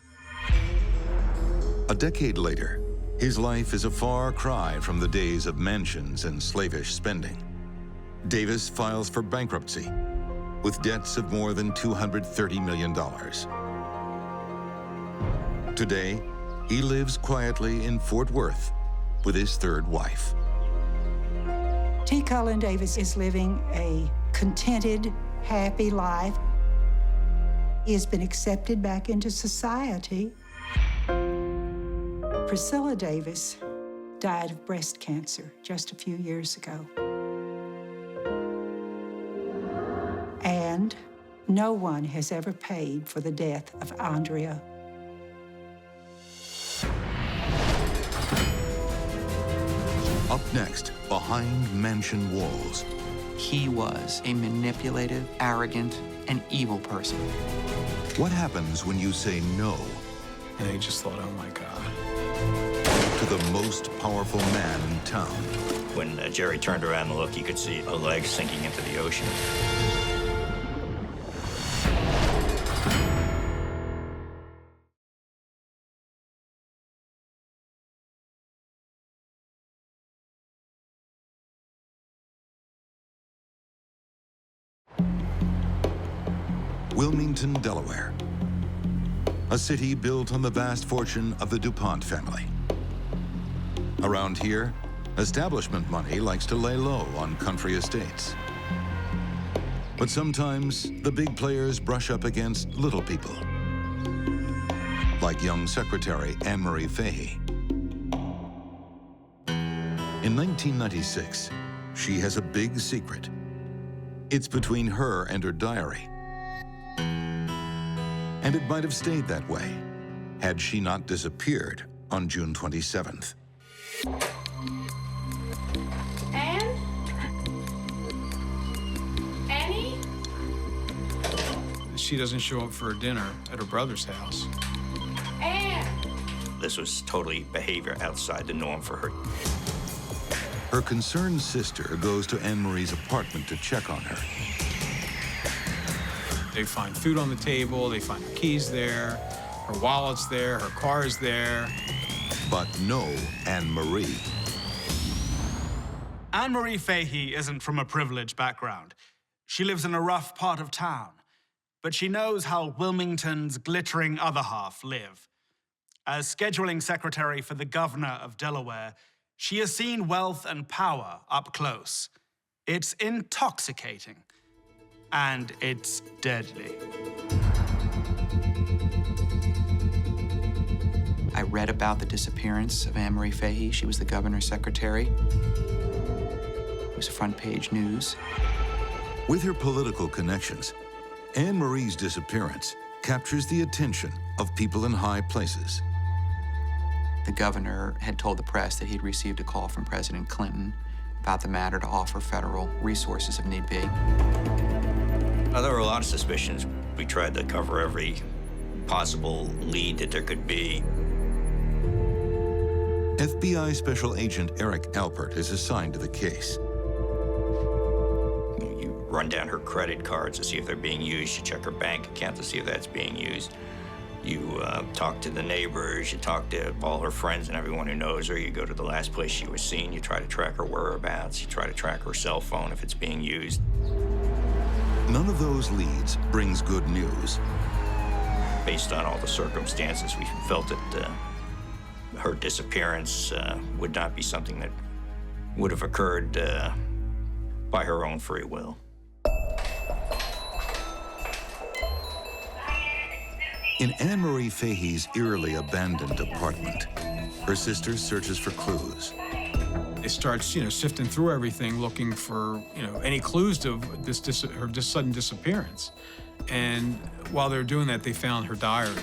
A decade later, his life is a far cry from the days of mansions and slavish spending. Davis files for bankruptcy with debts of more than $230 million. Today, he lives quietly in Fort Worth with his third wife. T. Cullen Davis is living a contented, happy life. He has been accepted back into society. Priscilla Davis died of breast cancer just a few years ago. And no one has ever paid for the death of Andrea. Up next, behind mansion walls. He was a manipulative, arrogant, and evil person. What happens when you say no? And I just thought, oh my God. To the most powerful man in town. When Jerry turned around and looked, you could see a leg sinking into the ocean. Wilmington, Delaware. A city built on the vast fortune of the DuPont family. Around here, establishment money likes to lay low on country estates. But sometimes the big players brush up against little people, like young secretary Anne-Marie Fahey. In 1996, she has a big secret. It's between her and her diary. And it might have stayed that way had she not disappeared on June 27th. Anne? Annie? She doesn't show up for dinner at her brother's house. Anne? This was totally behavior outside the norm for her. Her concerned sister goes to Anne-Marie's apartment to check on her. They find food on the table, they find her keys there, her wallet's there, her car is there. But no Anne-Marie. Anne-Marie Fahey isn't from a privileged background. She lives in a rough part of town, but she knows how Wilmington's glittering other half live. As scheduling secretary for the governor of Delaware, she has seen wealth and power up close. It's intoxicating, and it's deadly. I read about the disappearance of Anne-Marie Fahey. She was the governor's secretary. It was front page news. With her political connections, Anne-Marie's disappearance captures the attention of people in high places. The governor had told the press that he'd received a call from President Clinton about the matter to offer federal resources if need be. Well, there were a lot of suspicions. We tried to cover every possible lead that there could be. FBI Special Agent Eric Alpert is assigned to the case. You run down her credit cards to see if they're being used. You check her bank account to see if that's being used. You talk to the neighbors, you talk to all her friends and everyone who knows her. You go to the last place she was seen, you try to track her whereabouts, you try to track her cell phone if it's being used. None of those leads brings good news. Based on all the circumstances, we felt that her disappearance would not be something that would have occurred by her own free will. In Anne-Marie Fahey's eerily abandoned apartment, her sister searches for clues. They start, sifting through everything, looking for, any clues to her sudden disappearance. And while they were doing that, they found her diary.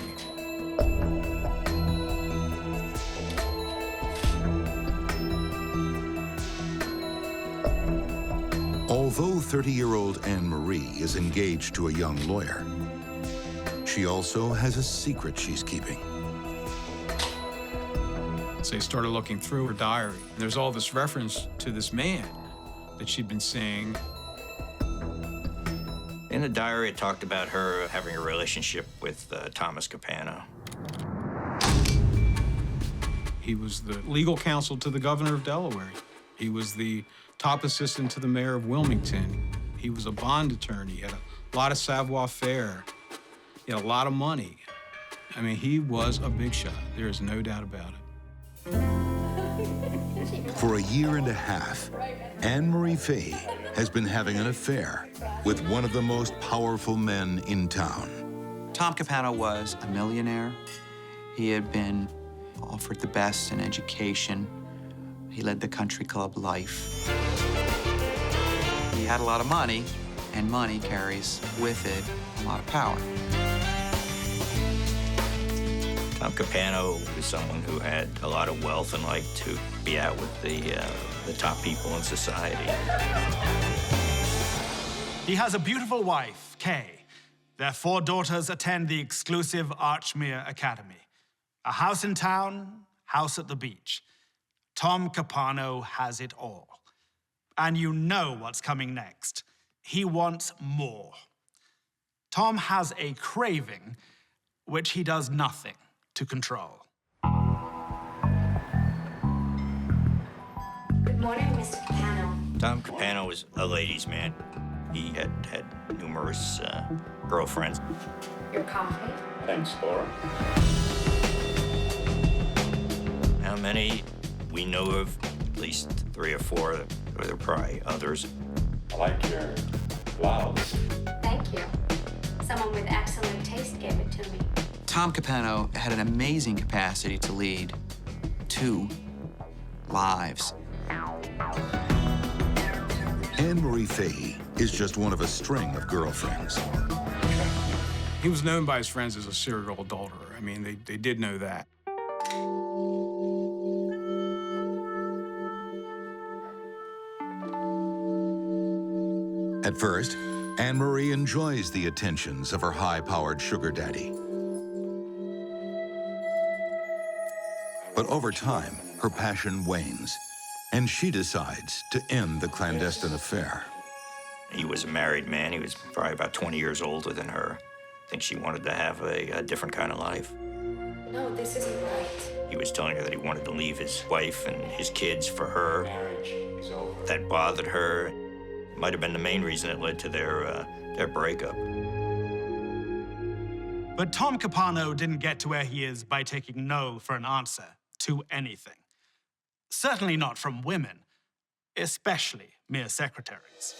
Although 30-year-old Anne-Marie is engaged to a young lawyer, she also has a secret she's keeping. So they started looking through her diary. There's all this reference to this man that she'd been seeing. In the diary, it talked about her having a relationship with Thomas Capano. He was the legal counsel to the governor of Delaware. He was the top assistant to the mayor of Wilmington. He was a bond attorney. He had a lot of savoir-faire. He had a lot of money. I mean, he was a big shot. There is no doubt about it. For a year and a half, Anne-Marie Fahey has been having an affair with one of the most powerful men in town. Tom Capano was a millionaire. He had been offered the best in education. He led the country club life. He had a lot of money, and money carries with it a lot of power. Tom Capano was someone who had a lot of wealth and liked to be out with the top people in society. He has a beautiful wife, Kay. Their 4 daughters attend the exclusive Archmere Academy. A house in town, house at the beach. Tom Capano has it all. And you know what's coming next. He wants more. Tom has a craving, which he does nothing to control. Good morning, Mr. Capano. Tom Capano was a ladies' man. He had numerous girlfriends. Your coffee? Thanks, Laura. How many? We know of at least 3 or 4. There are probably others. I like your Wow. Thank you. Someone with excellent taste gave it to me. Tom Capano had an amazing capacity to lead 2 lives. Anne Marie Fahey is just one of a string of girlfriends. He was known by his friends as a serial adulterer. I mean, they did know that. At first, Anne Marie enjoys the attentions of her high-powered sugar daddy. But over time, her passion wanes, and she decides to end the clandestine affair. He was a married man. He was probably about 20 years older than her. I think she wanted to have a different kind of life. No, this isn't right. He was telling her that he wanted to leave his wife and his kids for her. That bothered her. Might have been the main reason that led to their breakup. But Tom Capano didn't get to where he is by taking no for an answer to anything. Certainly not from women, especially mere secretaries.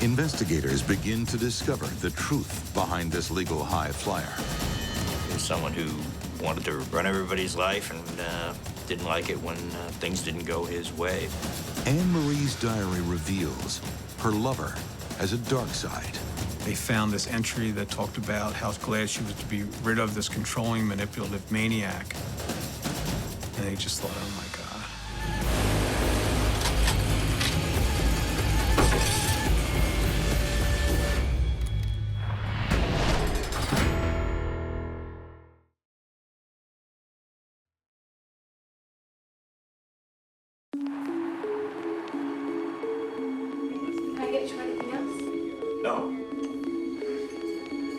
Investigators begin to discover the truth behind this legal high flyer. He was someone who wanted to run everybody's life and didn't like it when things didn't go his way. Anne Marie's diary reveals her lover has a dark side. They found this entry that talked about how glad she was to be rid of this controlling, manipulative maniac. And they just thought, oh my God. Can I get you anything else? No.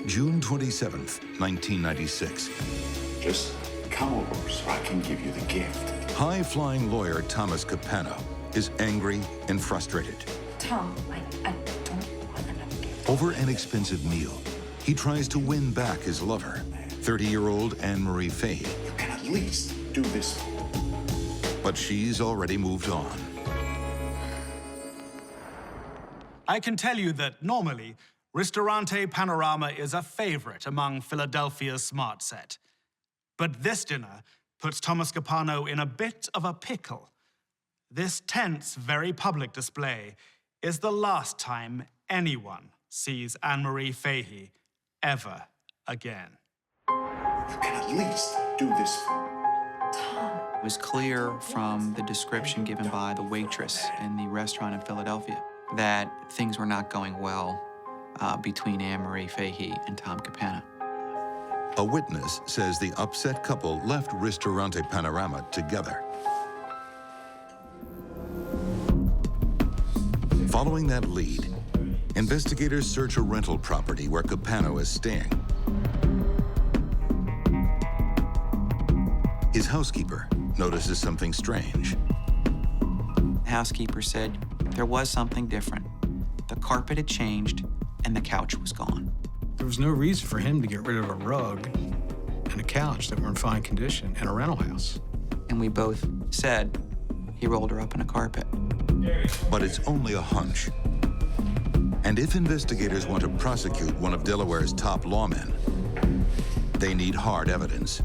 June 27th, 1996. Just come over so I can give you the gift. High-flying lawyer Thomas Capano is angry and frustrated. Tom, I don't want another gift. Over an expensive meal, he tries to win back his lover, 30-year-old Anne Marie Fahey. You can at least do this. But she's already moved on. I can tell you that normally, Ristorante Panorama is a favorite among Philadelphia's smart set. But this dinner puts Thomas Capano in a bit of a pickle. This tense, very public display is the last time anyone sees Anne Marie Fahey ever again. You can at least do this. It was clear from the description given by the waitress in the restaurant in Philadelphia that things were not going well between Anne Marie Fahey and Tom Capano. A witness says the upset couple left Ristorante Panorama together. Following that lead, investigators search a rental property where Capano is staying. His housekeeper notices something strange. The housekeeper said there was something different. The carpet had changed and the couch was gone. There was no reason for him to get rid of a rug and a couch that were in fine condition in a rental house. And we both said he rolled her up in a carpet. But it's only a hunch. And if investigators want to prosecute one of Delaware's top lawmen, they need hard evidence.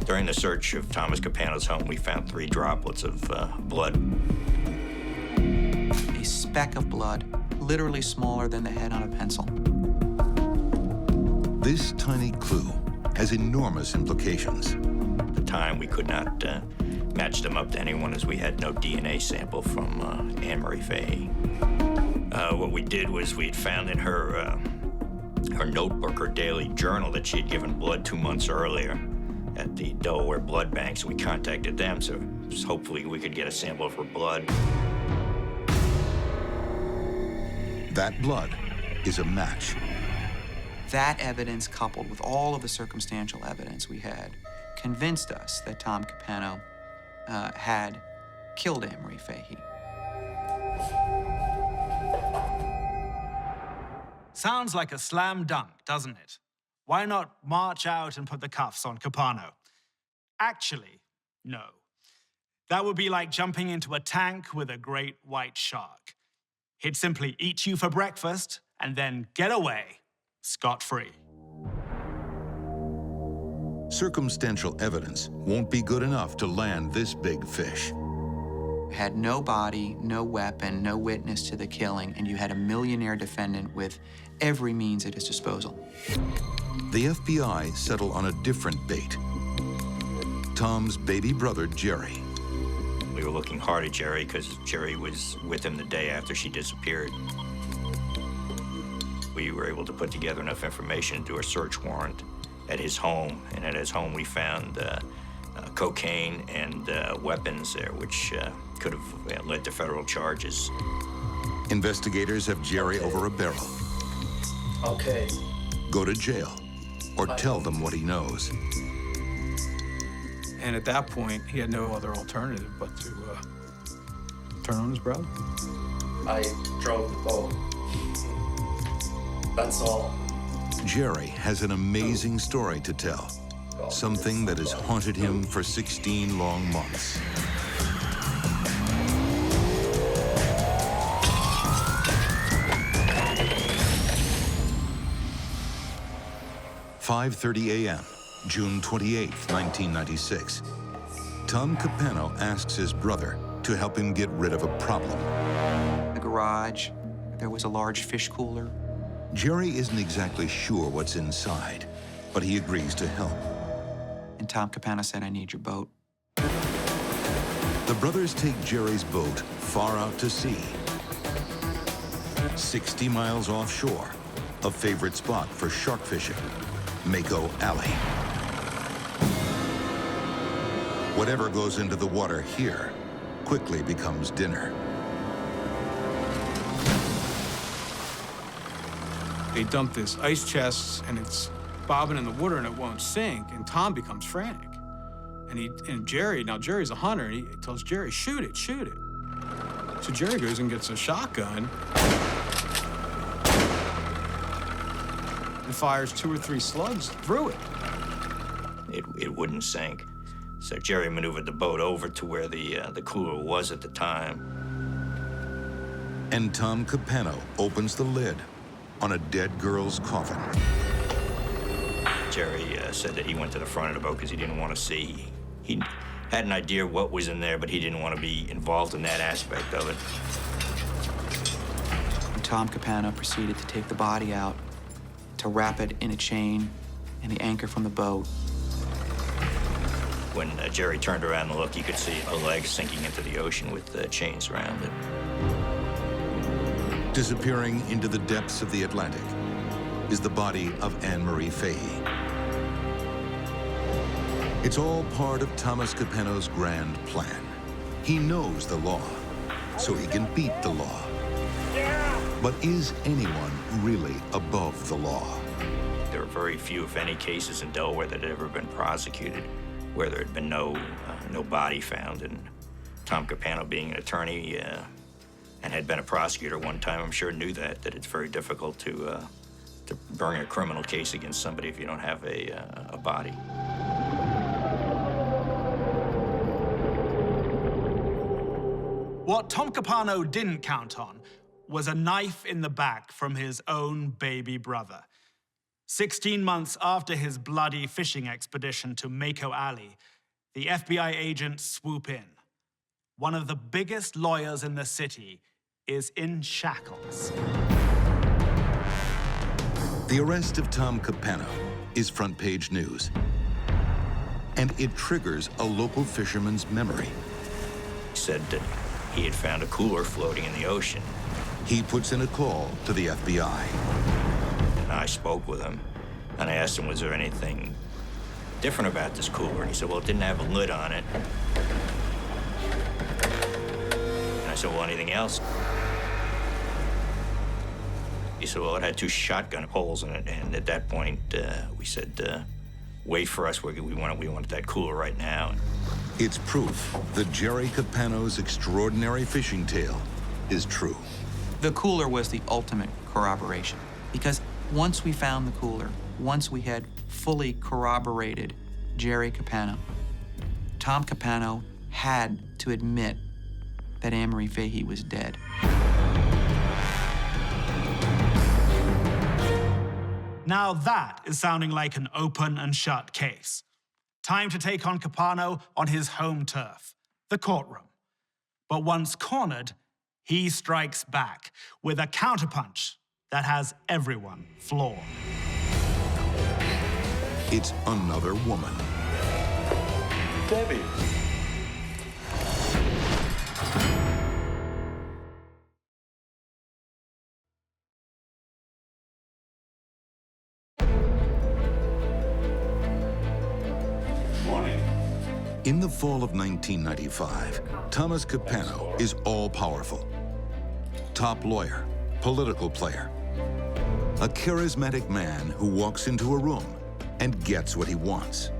During the search of Thomas Capano's home, we found 3 droplets of blood. A speck of blood, literally smaller than the head on a pencil. This tiny clue has enormous implications. At the time, we could not match them up to anyone as we had no DNA sample from Anne Marie Fahey. What we did was we had found in her notebook, her daily journal, that she had given blood 2 months earlier at the Delaware Blood Bank, so we contacted them, so hopefully we could get a sample of her blood. That blood is a match. That evidence, coupled with all of the circumstantial evidence we had, convinced us that Tom Capano had killed Anne Marie Fahey. Sounds like a slam dunk, doesn't it? Why not march out and put the cuffs on Capano? Actually, no. That would be like jumping into a tank with a great white shark. He'd simply eat you for breakfast and then get away, scot-free. Circumstantial evidence won't be good enough to land this big fish. Had no body, no weapon, no witness to the killing, and you had a millionaire defendant with every means at his disposal. The FBI settle on a different bait. Tom's baby brother, Jerry. We were looking hard at Jerry because Jerry was with him the day after she disappeared. We were able to put together enough information to do a search warrant at his home, and at his home we found cocaine and weapons there, which could have led to federal charges. Investigators have Jerry over a barrel. Okay. Go to jail, or tell them what he knows. And at that point, he had no other alternative but to turn on his brother. I drove the boat. That's all. Jerry has an amazing story to tell, something that has haunted him for 16 long months. "5:30 a.m., June 28, 1996. Tom Capano asks his brother to help him get rid of a problem. In the garage, there was a large fish cooler. Jerry isn't exactly sure what's inside, but he agrees to help. And Tom Capano said, "I need your boat." The brothers take Jerry's boat far out to sea, 60 miles offshore, a favorite spot for shark fishing, Mako Alley. Whatever goes into the water here quickly becomes dinner. They dump this ice chest, and it's bobbing in the water, and it won't sink, and Tom becomes frantic. And Jerry, now Jerry's a hunter, and he tells Jerry, shoot it, shoot it. So Jerry goes and gets a shotgun and fires 2 or 3 slugs through it. It wouldn't sink. So Jerry maneuvered the boat over to where the cooler was at the time. And Tom Capano opens the lid on a dead girl's coffin. Jerry said that he went to the front of the boat because he didn't want to see. He had an idea what was in there, but he didn't want to be involved in that aspect of it. And Tom Capano proceeded to take the body out, to wrap it in a chain and the anchor from the boat. When Jerry turned around and looked, you could see a leg sinking into the ocean with chains around it. Disappearing into the depths of the Atlantic is the body of Anne Marie Fahey. It's all part of Thomas Capano's grand plan. He knows the law, so he can beat the law. But is anyone really above the law? There are very few, if any, cases in Delaware that had ever been prosecuted where there had been no body found. And Tom Capano, being an attorney and had been a prosecutor one time, I'm sure knew that it's very difficult to bring a criminal case against somebody if you don't have a body. What Tom Capano didn't count on was a knife in the back from his own baby brother. 16 months after his bloody fishing expedition to Mako Alley, the FBI agents swoop in. One of the biggest lawyers in the city is in shackles. The arrest of Tom Capano is front page news. And it triggers a local fisherman's memory. He said that he had found a cooler floating in the ocean. He puts in a call to the FBI. And I spoke with him, and I asked him, was there anything different about this cooler? And he said, well, it didn't have a lid on it. And I said, well, anything else? He said, well, it had 2 shotgun holes in it. And at that point, we said, wait for us. We wanted that cooler right now. It's proof that Jerry Capano's extraordinary fishing tale is true. The cooler was the ultimate corroboration, because once we found the cooler, once we had fully corroborated Jerry Capano, Tom Capano had to admit that Anne-Marie Fahey was dead. Now that is sounding like an open and shut case. Time to take on Capano on his home turf, the courtroom. But once cornered, he strikes back with a counterpunch that has everyone floored. It's another woman. Debbie. In the fall of 1995, Thomas Capano is all-powerful. Top lawyer, political player. A charismatic man who walks into a room and gets what he wants.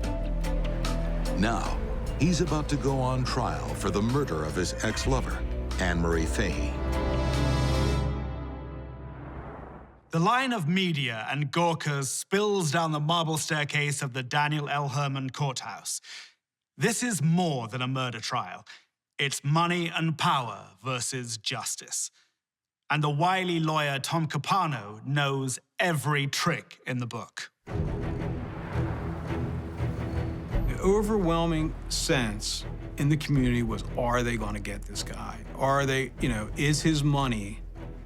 Now, he's about to go on trial for the murder of his ex-lover, Anne-Marie Fahey. The line of media and gawkers spills down the marble staircase of the Daniel L. Herman courthouse. This is more than a murder trial. It's money and power versus justice. And the wily lawyer Tom Capano knows every trick in the book. The overwhelming sense in the community was, are they going to get this guy? Are they, is his money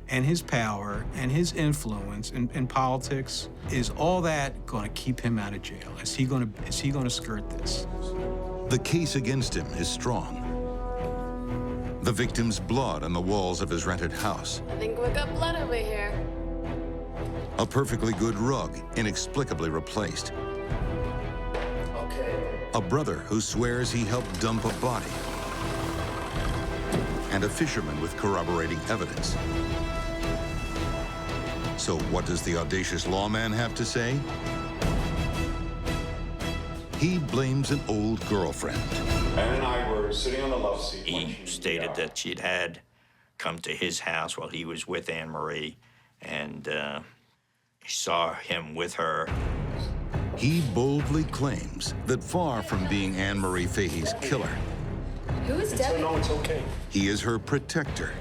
and his power and his influence in politics, is all that going to keep him out of jail? Is he going to skirt this? The case against him is strong. The victim's blood on the walls of his rented house. I think we got blood over here. A perfectly good rug inexplicably replaced. Okay. A brother who swears he helped dump a body. And a fisherman with corroborating evidence. So what does the audacious lawman have to say? He blames an old girlfriend. Anne and I were sitting on the love seat. He stated that she'd had come to his house while he was with Anne-Marie, and he saw him with her. He boldly claims that far from being Anne-Marie Fahey's killer, Who is Debbie? No, it's okay. he is her protector.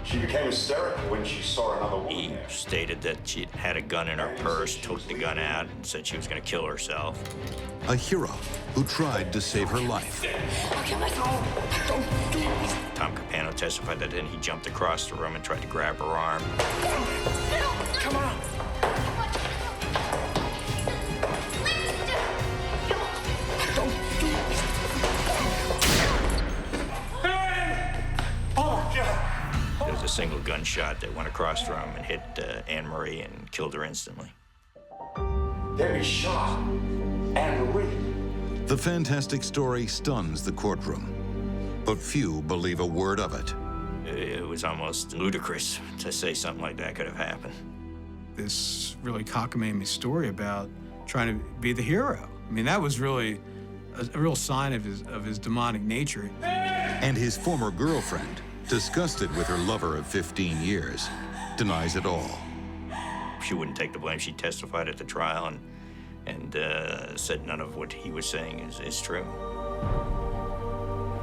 She became hysterical when she saw another woman. He stated that she had a gun in her purse, took the gun out, and said she was going to kill herself. A hero who tried to save her life. I'll kill myself. Don't do it. Tom Capano testified that then he jumped across the room and tried to grab her arm. Come on. There was a single gunshot that went across the room and hit Anne-Marie and killed her instantly. Debbie shot Anne-Marie. The fantastic story stuns the courtroom, but few believe a word of it. It was almost ludicrous to say something like that could have happened. This really cockamamie story about trying to be the hero. I mean, that was really a real sign of his demonic nature. And his former girlfriend, disgusted with her lover of 15 years, denies it all. She wouldn't take the blame. She testified at the trial and said none of what he was saying is true.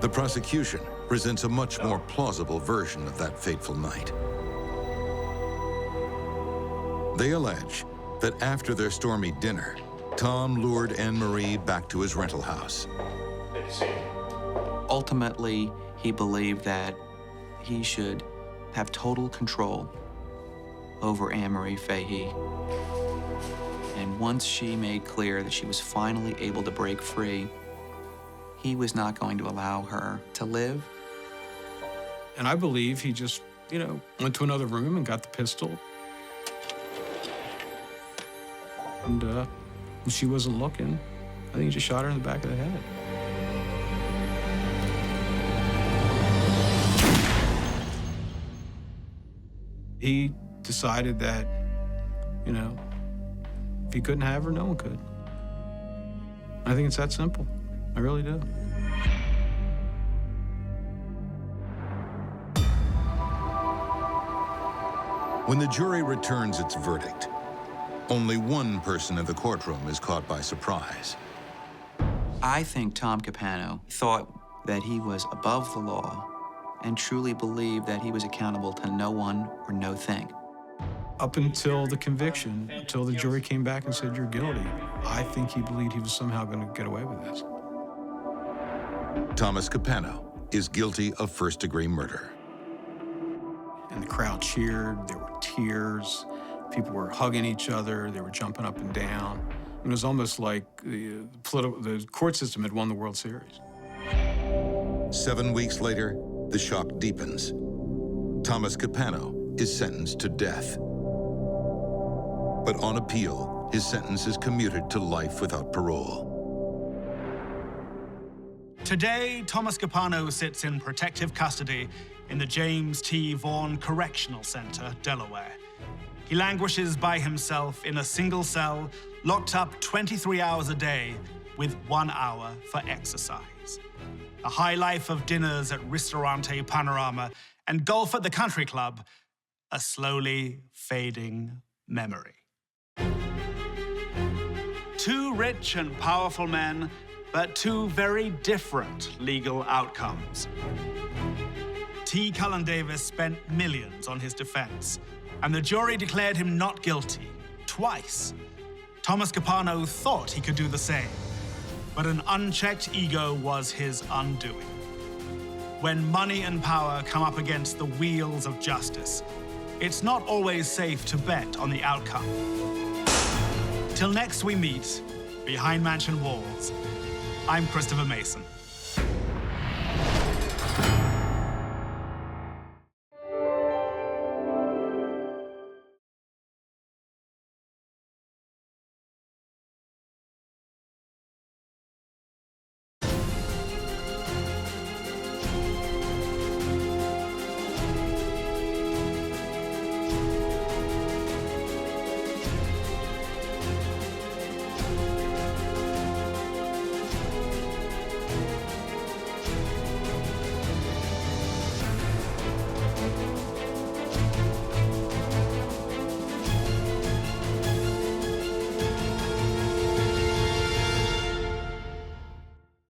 The prosecution presents a much more plausible version of that fateful night. They allege that after their stormy dinner, Tom lured Anne-Marie back to his rental house. Ultimately, he believed that he should have total control over Anne-Marie Fahey. And once she made clear that she was finally able to break free, he was not going to allow her to live. And I believe he just, went to another room and got the pistol. And when she wasn't looking, I think he just shot her in the back of the head. He decided that, if he couldn't have her, no one could. I think it's that simple. I really do. When the jury returns its verdict, only one person in the courtroom is caught by surprise. I think Tom Capano thought that he was above the law and truly believed that he was accountable to no one or no thing. Up until the conviction, until the jury came back and said, you're guilty, I think he believed he was somehow going to get away with this. Thomas Capano is guilty of first-degree murder. And the crowd cheered, there were tears, people were hugging each other, they were jumping up and down. It was almost like the court system had won the World Series. 7 weeks later, the shock deepens. Thomas Capano is sentenced to death. But on appeal, his sentence is commuted to life without parole. Today, Thomas Capano sits in protective custody in the James T. Vaughan Correctional Center, Delaware. He languishes by himself in a single cell, locked up 23 hours a day with 1 hour for exercise. The high life of dinners at Ristorante Panorama and golf at the country club, a slowly fading memory. Two rich and powerful men, but two very different legal outcomes. T. Cullen Davis spent millions on his defense, and the jury declared him not guilty twice. Thomas Capano thought he could do the same, but an unchecked ego was his undoing. When money and power come up against the wheels of justice, it's not always safe to bet on the outcome. Till next we meet, behind mansion walls, I'm Christopher Mason.